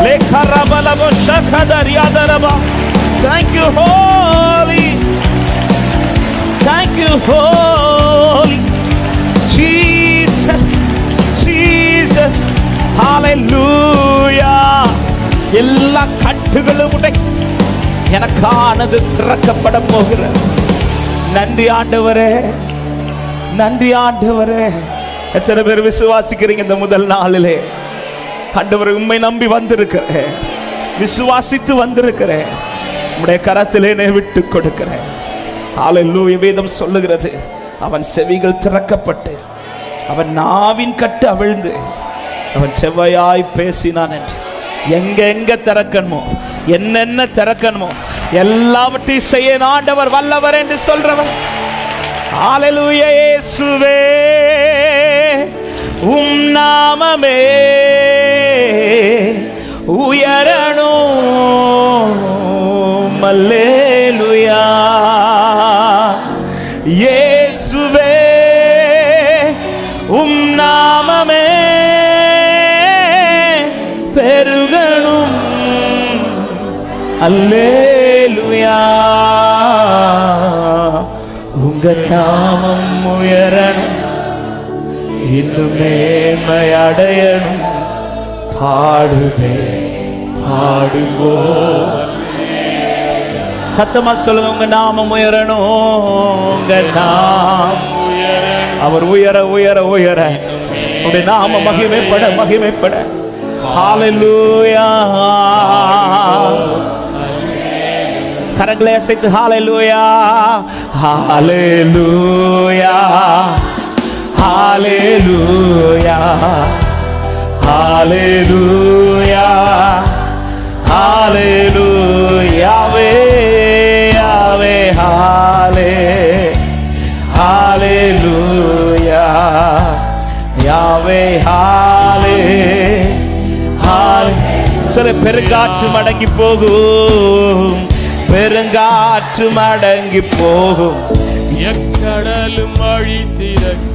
Speaker 1: லேகரபலப ஷகதரியாதரப. Thank you holy, thank you holy Jesus, Jesus. Hallelujah. எல்லா கட்டுகளும் உடை எனக்கானது திறக்கப்பட போகிறது. நன்றி ஆண்டவரே, நன்றி ஆண்டவரே. எத்தனை பேர் விசுவாசிக்கிறீங்க? இந்த முதல் நாளிலே ஆண்டவரை உம்மை நம்பி வந்திருக்கிறேன், விசுவாசித்து வந்திருக்கிறேன். உம்முடைய கரத்திலே விட்டு கொடுக்கிறேன். ஹல்லேலூயா. வேதம் சொல்லுகிறது, அவன் செவிகள் திறக்கப்பட்டு அவன் நாவின் கட்டு அவிழ்ந்து அவன் செவ்வையாய் பேசினான் என்று. எங்க எங்க திறக்கணுமோ, என்னென்ன திறக்கணுமோ எல்லாவற்றையும் செய்ய ஆண்டவர் வல்லவர் என்று சொல்றவன். ஹல்லேலூயா. இயேசுவே உம் நாமமே உயரணும். அல்லேலூயா. இயேசுவே உம் நாமமே பெருகணும். அல்லேலூயா. உங்க நாமம் உயரணும், இன்னும் மேன்மை அடையணும். பாடுவே பாடுவோம். சத்தமா சொல்லுங்க, உங்க நாமம் உயரணும், உங்க நாமம் அவர் உயர உயர உயர உங்க நாம மகிமைப்பட மகிமைப்பட. ஹல்லேலூயா. கரங்களை அசைத்து ஹல்லேலூயா ஹல்லேலூயா ஹல்லேலூயா ஹல்லேலூயா ஹல்லேலூயாவே யாவே ஹல்லே ஹல்லேலூயா யாவே ஹல்லே ஹல்லே. சில பெருங்காற்று மடங்கி போகும், பெருங்காற்று மடங்கி போகும்,
Speaker 2: எக்கடலும் வழி திறக்கும்,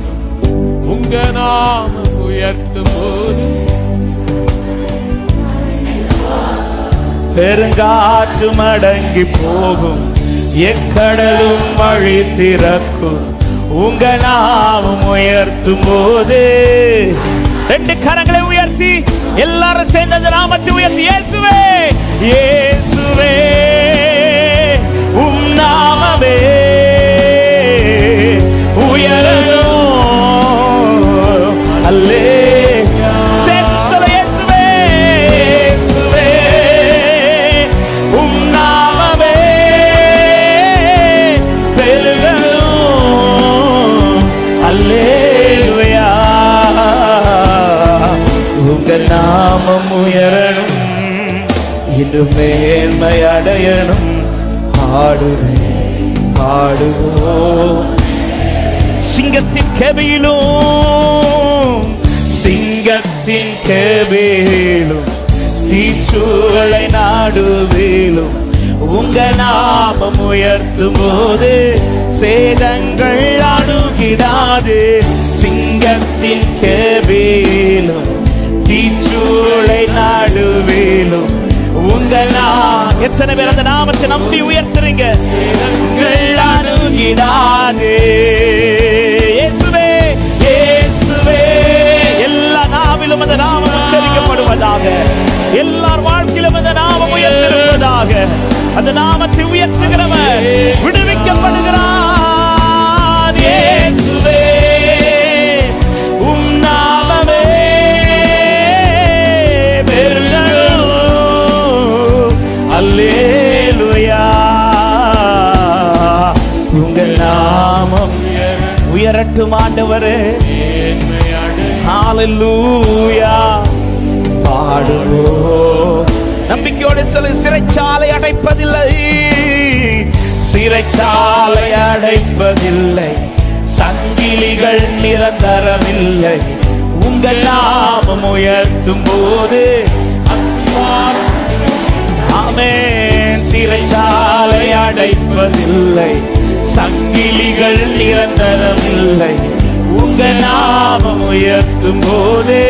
Speaker 2: உங்க நாமம் உயர்த்தும் போது.
Speaker 1: பெருங்காற்று மடங்கி போகும், எக்கடலும் வழி திறக்கும், உங்க நாமம் உயர்த்தும் போது. ரெண்டு கரங்களை உயர்த்தி எல்லாரும் சேர்ந்த அந்த நாமத்தை உயர்த்தி, இயேசுவே இயேசுவே உம் நாமமே உயரணும். அல்லே சேர்த்து சொல்ல, இயேசுவே இயேசுவே உம் நாமமே பெருகணும். அல்லேலூயா. உங்க நாமம் உயரணும், இன்னும் மேன்மை அடையணும். பாடுவேன் பாடுவோம். சிங்கத்தின் கெபியிலும் சிங்கத்தின் கெபியிலும் தீச்சூளை நாடுவிலும் உங்க நாமம் உயர்த்தும் போது சேதங்கள் அணுகிடாது. சிங்கத்தின் கெபியிலும் தீச்சூளை நாடுவிலும் உங்க எத்தனை பேர் அந்த நாமத்தை நம்பி உயர்த்துறீங்க? சேதங்கள் அணுகிடாது. இயேசுவே இயேசுவே. எல்லா நாவிலும் அந்த நாமம் உச்சரிக்கப்படுவதாக, எல்லார் வாழ்க்கையிலும் அந்த நாமம் உயர்த்திருப்பதாக. அந்த நாமத்தை உயர்த்துகிறவர் விடுவிக்கப்படுகிறார். இயேசுவே உம் நாமமே பெருகணும். அல்லேலூயா. உங்க நாமம் உயரட்டும் ஆண்டவரே. ஹல்லேலூயா. பாடுவோம். நம்பிக்கையோடு சொல்லு, சிறைச்சாலை அடைப்பதில்லை, சிறைச்சாலை அடைப்பதில்லை, சங்கிலிகள் நிரந்தரமில்லை. உங்க நாமம் உயர்த்தும் போது ஆமென். சிறைச்சாலை அடைப்பதில்லை, சங்கிலிகள் நிரந்தரமில்லை. உங்க நாமம் உயர்த்தும் போது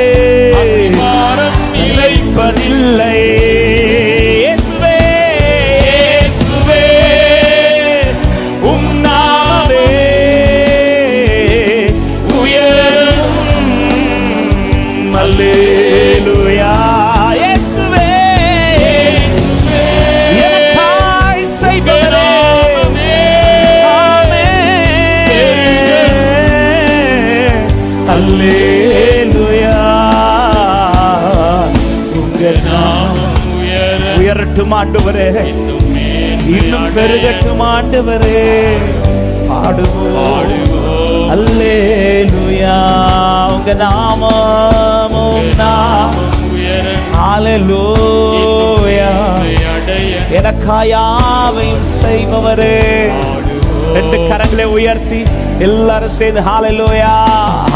Speaker 1: நிலைப்பதில்லை. இயேசுவே இயேசுவே உம் நாமமே உயரும். அல்லேலூயா. இயேசுவே எனக்காய் செய்பவரே. அல்லேலூயா. உங்க நாமம் உயரட்டும் ஆண்டவரே, இன்னும் பெருகட்டும் ஆண்டவரே. பாடுவோம். அல்லேலூயா. உங்க நாமம் ஹல்லேலூயா. எனக்காயாவையும் செய்பவரே. ரெண்டு கரங்களை உயர்த்தி எல்லாரும் சேர்ந்து ஹல்லேலூயா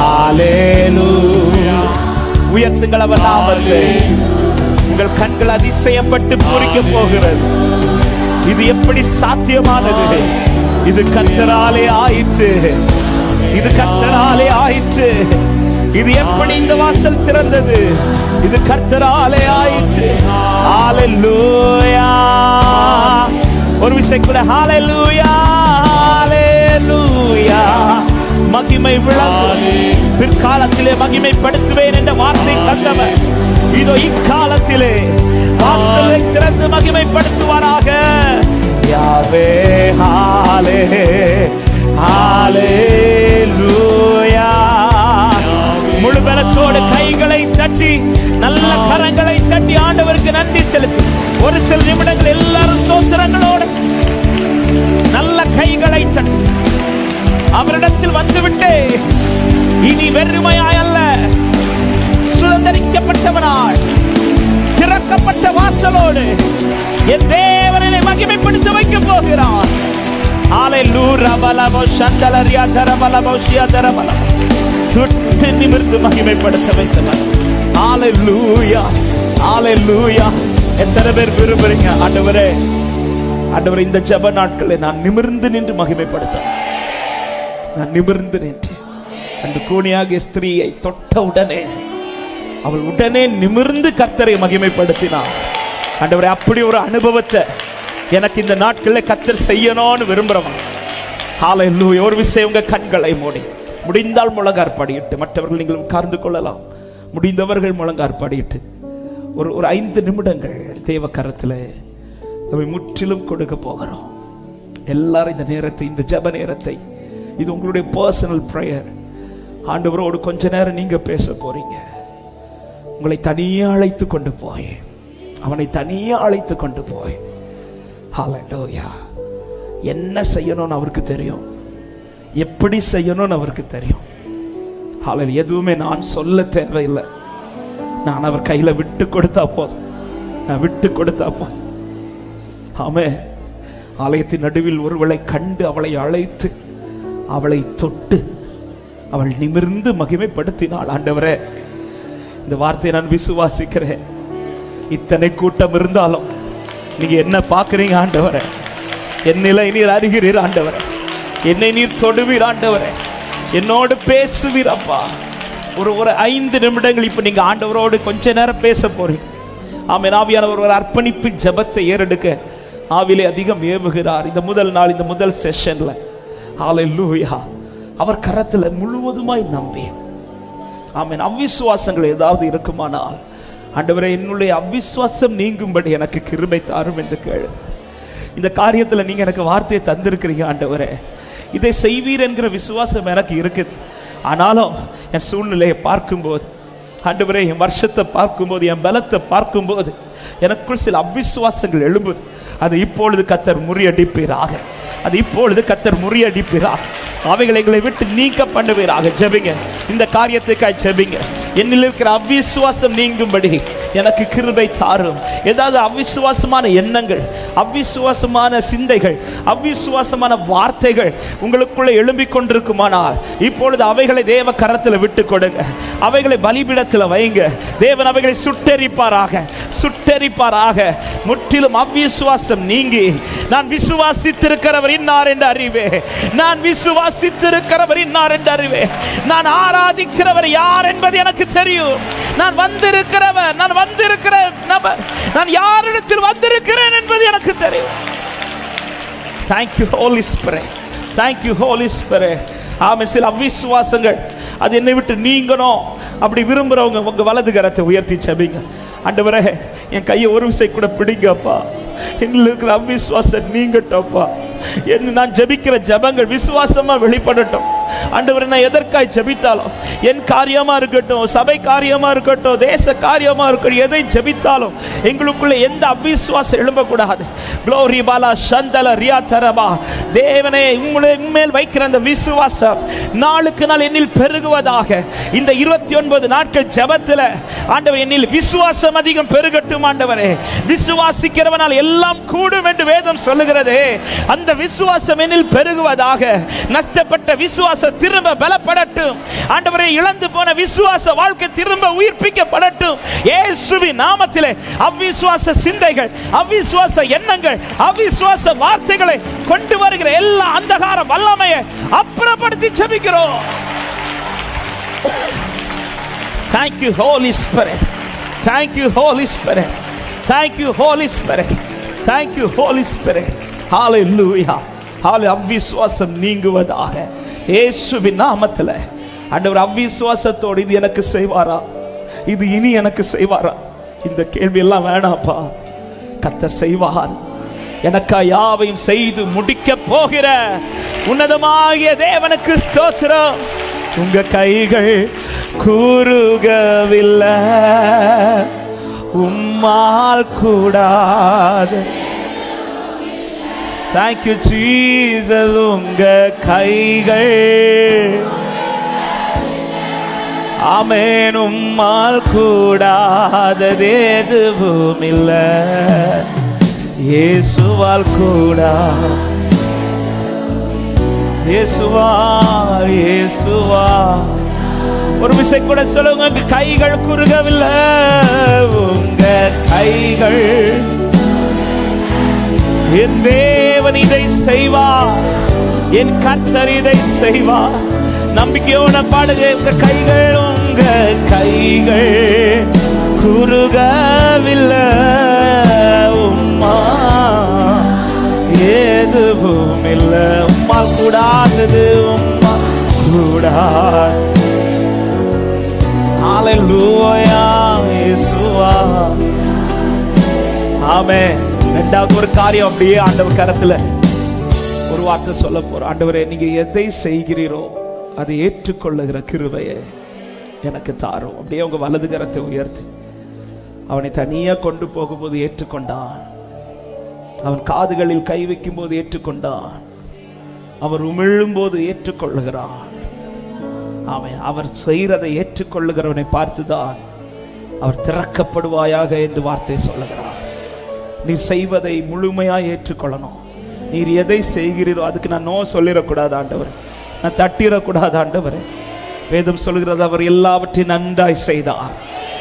Speaker 1: ஹல்லேலூயா. உயர்த்துங்கள் அவர் நாமத்தை. உங்கள் கண்கள் அதிசயப்பட்டு பூரிக்க போகிறது. இது எப்படி சாத்தியமானது? இது கர்த்தராலே ஆயிற்று, இது கர்த்தராலே ஆயிற்று. இது எப்படி இந்த வாசல் திறந்தது? இது கர்த்தராலே ஆயிற்று. ஹல்லேலூயா ஒரு விசை கூட ஹalleluya ஹalleluya. மகிமை விளங்கும். பிற்காலத்திலே மகிமைப்படுத்துவேன் என்ற வார்த்தை தந்தவர் இதோ இக்காலத்திலே வாசலை திறந்து மகிமைப்படுத்துவாராக. யாவே ஹாலே ஹalleluya. முழு பலத்தோடு கைகளை தட்டி நல்ல கரங்களை தட்டி ஆண்டவருக்கு நன்றி செலுத்தி ஒரு சில நிமிடங்கள் எல்லாரும் ஸ்தோத்திரங்களோடு நல்ல கைகளை தட்டி அவரிடத்தில் வந்துவிட்டே இனி வெறுமையாய் அல்ல, சுதந்தரிக்கப்பட்டவனாய் திறக்கப்பட்ட வாசலோடு என் தேவனை மகிமைப்படுத்த வைக்க போகிறார். ஹalleluya பலமோ சந்தலரியா தரபலமோ ஷியா தரபல தொட்டு நிமிர்ந்து மகிமைப்படுத்த வைத்தவர். ஹalleluya ஹalleluya. எத்தனை பேர் விரும்புறீங்க ஆண்டவரே, ஆண்டவரே இந்த ஜெப நாட்களை நான் நிமிர்ந்து நின்று மகிமைப்படுத்த, நான் நிமிர்ந்து நின்று அந்த கூனியாகிய ஸ்திரீயை தொட்ட உடனே அவள் உடனே நிமிர்ந்து கர்த்தரை மகிமைப்படுத்தினார். ஆண்டவரே அப்படி ஒரு அனுபவத்தை எனக்கு இந்த நாட்களில் கர்த்தர் செய்யணும்னு விரும்புறவன். ஹalleluya. ஒரு விஷயம், உங்க கண்களை மூடி முடிந்தால் முழங்கார் படியிட்டு, மற்றவர்கள் நீங்கள் உட்கார்ந்து கொள்ளலாம், முடிந்தவர்கள் முழங்கார் படியிட்டு ஒரு 5 நிமிடங்கள் தேவ கரத்தில் நம்ம முற்றிலும் கொடுக்க போகிறோம். எல்லாரும் இந்த நேரத்தை, இந்த ஜெப நேரத்தை, இது உங்களுடைய பர்சனல் பிரேயர். ஆண்டவரோடு கொஞ்ச நேரம் நீங்க பேச போறீங்க. உங்களை தனியே அழைத்து கொண்டு போய், அவனை தனியே அழைத்து கொண்டு போய், ஹalleluya, என்ன செய்யணும்னு அவருக்கு தெரியும், எப்படி செய்யணும்னு அவருக்கு தெரியும். ஹalleluya. எதுவுமே நான் சொல்ல தேவையில்லை, நான் அவர் கையில விட்டு கொடுத்தா போதும், நான் விட்டு கொடுத்தா போதும். ஆமே. ஆலயத்தின் நடுவில் ஒருவளை கண்டு அவளை அழைத்து அவளை தொட்டு அவள் நிமிர்ந்து மகிமைப்படுத்தினாள். ஆண்டவரே, இந்த வார்த்தையை நான் விசுவாசிக்கிறேன். இத்தனை கூட்டம் இருந்தாலும் நீங்க என்ன பார்க்கிறீங்க ஆண்டவரே, என் நிலை நீர் அறிகிறீர் ஆண்டவரே, என்னை நீர் தொடுவீர் ஆண்டவரே, என்னோடு பேசுவீர் அப்பா. ஒரு 5 நிமிடங்கள் இப்ப நீங்க ஆண்டவரோடு கொஞ்ச நேரம் பேச போறீங்க. ஆமென். ஆவியானவர் ஒரு அர்ப்பணிப்பின் ஜெபத்தை ஏறெடுக்க ஆவிலே அதிகம் ஏவுகிறார் இந்த முதல் நாள், இந்த முதல் செஷன்ல. ஹalleluya. அவர் கரத்துல முழுவதுமாய் நம்பி, ஆமென், அவிசுவாசங்கள் ஏதாவது இருக்குமானால் ஆண்டவரே என்னுடைய அவிசுவாசம் நீங்கும்படி எனக்கு கிருபை தாரும் என்று கேளு. இந்த காரியத்துல நீங்க எனக்கு வார்த்தையை தந்திருக்கிறீங்க ஆண்டவரே, இதை செய்வீர் என்கிற விசுவாசம் எனக்கு இருக்குது. ஆனாலும் என் சூழ்நிலையை பார்க்கும்போது ஆண்டவரே, என் வருஷத்தை பார்க்கும்போது, என் பலத்தை பார்க்கும்போது எனக்குள் சில அவிசுவாசங்கள் எழும்புது. அது இப்பொழுது கர்த்தர் முறியடிப்பீராக, அது இப்பொழுது கர்த்தர் முறியடிப்பீராக. அவைகளை எங்களை விட்டு நீக்க பண்ணுவீராக. ஜெபிங்க, இந்த காரியத்துக்காய் ஜெபிங்க. என்னில் இருக்கிற அவிசுவாசம் நீங்கும்படி எனக்கு கிருபை தாரும். ஏதாவது அவிசுவாசமான எண்ணங்கள், அவிசுவாசமான சிந்தைகள், அவிசுவாசமான வார்த்தைகள் உங்களுக்குள்ள எழும்பிக் கொண்டிருக்குமானால் இப்பொழுது அவைகளை தேவ கரத்தில் விட்டு கொடுங்க, அவைகளை பலிபீடத்தில் வைங்க. தேவன் அவைகளை சுட்டெரிப்பாராக, சுட்டெரிப்பாராக. முற்றிலும் அவிசுவாசம் நீங்கி நான் விசுவாசித்திருக்கிறவர் இன்னார் என்று அறிவே, நான் விசுவாசித்திருக்கிறவர் இன்னார் என்று அறிவே, நான் ஆராதிக்கிறவர் யார் என்பது எனக்கு தெரியும், நான் வந்திருக்கிறவர், நான் வந்திருக்கிற நபர், நான் யாரிடத்தில் வந்திருக்கிறேன் என்பது எனக்கு தெரியும். Thank you Holy Spirit, thank you Holy Spirit. ஆமென். சில அவிசுவாசங்கள் அது என்னை விட்டு நீங்கணும் அப்படி விரும்புறவங்க உங்க வலது கரத்தை உயர்த்தி ஜெபிங்க. ஆண்டவரே, என் கையை ஒரு விசை கூட பிடிங்கப்பா, என்னில் இருக்கிற அவிசுவாசம் நீங்கட்டப்பா. என்ன நான் ஜெபிக்கிற ஜெபங்கள் விசுவாசமா வெளிப்படட்டும். ஆண்டவரே, நான் எதற்காய் ஜெபித்தாலும், என் காரியமா இருக்கட்டும், சபை காரியமா இருக்கட்டும், தேச காரியமா இருக்கட்டும், எதை ஜெபித்தாலும் எங்களுக்குள்ள எந்த அவிசுவாசம் எழும்பக்கூடாது. க்ளோரி பாலா சந்தல ரியா தரபா. தேவனே, உம்மேல் வைக்கிற அந்த விசுவாசம் நாளுக்கு நாள் என்னில் பெருகுவதாக. இந்த 29 நாட்கள் ஜெபத்தில் ஆண்டவர் என்னில் விசுவாசம் அதிகம் பெருகட்டும். ஆண்டவரே, விசுவாசிக்கிறவனால் எல்லாம் கூடும் என்று வேதம் சொல்லுகிறதே, அந்த விசுவாசம் என்னில் பெருகுவதாக. நஷ்டப்பட்ட விசுவாசம் திரும்ப பலப்படட்டும். ஆண்டவரே, இழந்து போன விசுவாச வாழ்க்கை திரும்ப உயிர்ப்பிக்கப்படட்டும். இயேசுவின் நாமத்திலே அவிசுவாச சிந்தைகள், அவிசுவாச எண்ணங்கள், அவிசுவாச வார்த்தைகளை கொண்டு வருகிற எல்லா அந்தகார வல்லமையை அப்புறப்படுத்தி ஜெபிக்கிறோம். Thank you Holy Spirit, thank you Holy Spirit, thank you Holy Spirit, thank you Holy Spirit. ஹalleluya. அவ்விசுவாசம் நீங்குவதாக இயேசுவின் நாமத்தில். ஆண்டவர் அவ்விசுவாசத்தோடு இது எனக்கு செய்வாரா, இது இனி எனக்கு செய்வாரா, இந்த கேள்வி எல்லாம் வேணாப்பா. கர்த்தர் செய்வார். எனக்கா யாவையும் செய்து முடிக்க போகிற உன்னதமாகிய தேவனுக்கு ஸ்தோத்திரம். உங்க கைகள் கூறுகவில்லை, உம்மால் கூடாது. Thank you Jesus. உங்க கைகள் ஆமென், உம்மால் கூடாதது எதுவும் இல்லை, இயேசுவால் கூடா. இயேசுவா இயேசுவா. ஒரு விஷயம் கூட சொல்லுங்க, உங்க கைகள் குறுகவில்லை, உங்க கைகள். என் தேவன் இதை செய்வார், என் கர்த்தர் இதை செய்வார். நம்பிக்கையோட பாடுங்க. உங்க கைகள் குறுகவில்லை, உம்மா எதுவும் இல்லை, உம்மால் கூடாதது உம்மா கூடாது. ஹalleluya இயேசுவா. ஆமென். இரண்டாவது ஒரு காரியம் அப்படியே ஆண்டவர் கரத்துல ஒரு வார்த்தை சொல்ல போறோம். ஆண்டவரே, நீங்க எதை செய்கிறீரோ அதை ஏற்றுக்கொள்ளுகிற கிருபையை எனக்கு தாரும். அப்படியே உங்க வலது கரத்தை உயர்த்தி அவனை தனியா கொண்டு போகும்போது ஏற்றுக்கொண்டான். அவன் காதுகளில் கை வைக்கும் போது ஏற்றுக்கொண்டான். அவர் உமிழும் போது ஏற்றுக்கொள்ளுகிறான். அவர் செய்கிறதை ஏற்றுக்கொள்ளுகிறவனை பார்த்துதான் அவர் திறக்கப்படுவாயாக என்று வார்த்தை சொல்லுகிறார். நீர் செய்வதை முழுமையாக ஏற்றுக்கொள்ளணும். நீர் எதை செய்கிறீரோ அதுக்கு நான் நோ சொல்லிடக்கூடாது ஆண்டவர், நான் தட்டிடக்கூடாது ஆண்டவர். வேதம் சொல்கிறது, அவர் எல்லாவற்றையும் நன்றாய் செய்தார்.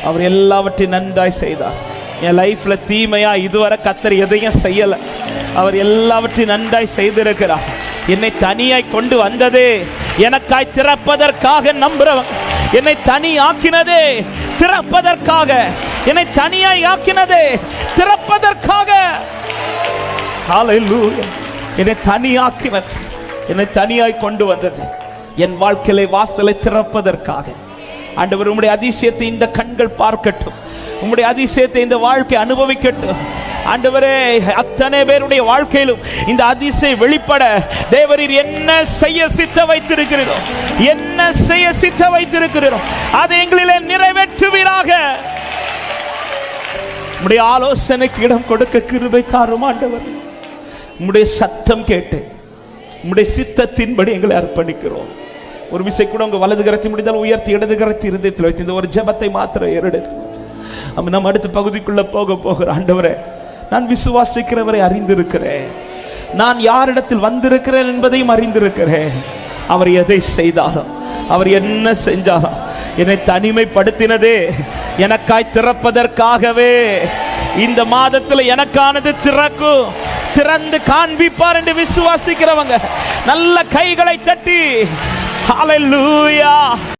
Speaker 1: அவர் எல்லாவற்றையும் நன்றாய் செய்தார். என் லைஃப்ல தீமையா இதுவரை கர்த்தர் எதையும் செய்யல. அவர் எல்லாவற்றையும் நன்றாய் செய்திருக்கிறார். என்னை தனியாய் கொண்டு வந்ததே எனக்காய் திறப்பதற்காக. நம்புறவன் என்னை தனி ஆக்கினதே திறப்பதற்காக. என்னை தனியாய் ஆக்கினதே திறப்பதற்காக. ஹalleluya. என்னை தனியாக்கினது, என்னை தனியாய் கொண்டு வந்தது என் வாழ்க்கையிலே வாசலை திறப்பதற்காக. ஆண்டவர், உம்முடைய அதிசயத்தை இந்த கண்கள் பார்க்கட்டும், உம்முடைய அதிசயத்தை இந்த வாழ்க்கை அனுபவிக்கட்டும். ஆண்டவரே, அத்தனை பேருடைய வாழ்க்கையிலும் இந்த அதிசயம் வெளிப்பட தேவரீர் என்ன செய்ய சித்த வைத்திருக்கிறோம், என்ன செய்ய சித்த வைத்திருக்கிறோம், அதை எங்களிலே நிறைவேற்றுவீராக. உம்முடைய ஆலோசனைக்கு இடம் கொடுக்க கிருபை தாரும் ஆண்டவர். உம்முடைய சத்தம் கேட்டு உம்முடைய சித்தத்தின்படி எங்களை அர்ப்பணிக்கிறோம். ஒரு விசை கூட உங்க வலது கரத்தை முடிந்தால் உயர்த்தி இடது கரத்தை இருதயத்தில் வைத்து இந்த ஒரு ஜெபத்தை மாத்திரம் ஏறெடுத்து நம்ம அடுத்த பகுதிக்குள்ள போகிற ஆண்டவரே, நான் விசுவாசிக்கிறவரை அறிந்திருக்கிறேன், நான் யாரிடத்தில் வந்திருக்கிறேன் என்பதையும் அறிந்திருக்கிறேன். அவர் எதை செய்தாலும், அவர் என்ன செஞ்சாலும் என்னை தனிமைப்படுத்தினதே எனக்காய் திறப்பதற்காகவே. இந்த மாதத்தில் எனக்கானது திறக்கும், திறந்து காண்பிப்பார் என்று விசுவாசிக்கிறவங்க நல்ல கைகளை தட்டி ஹalleluya.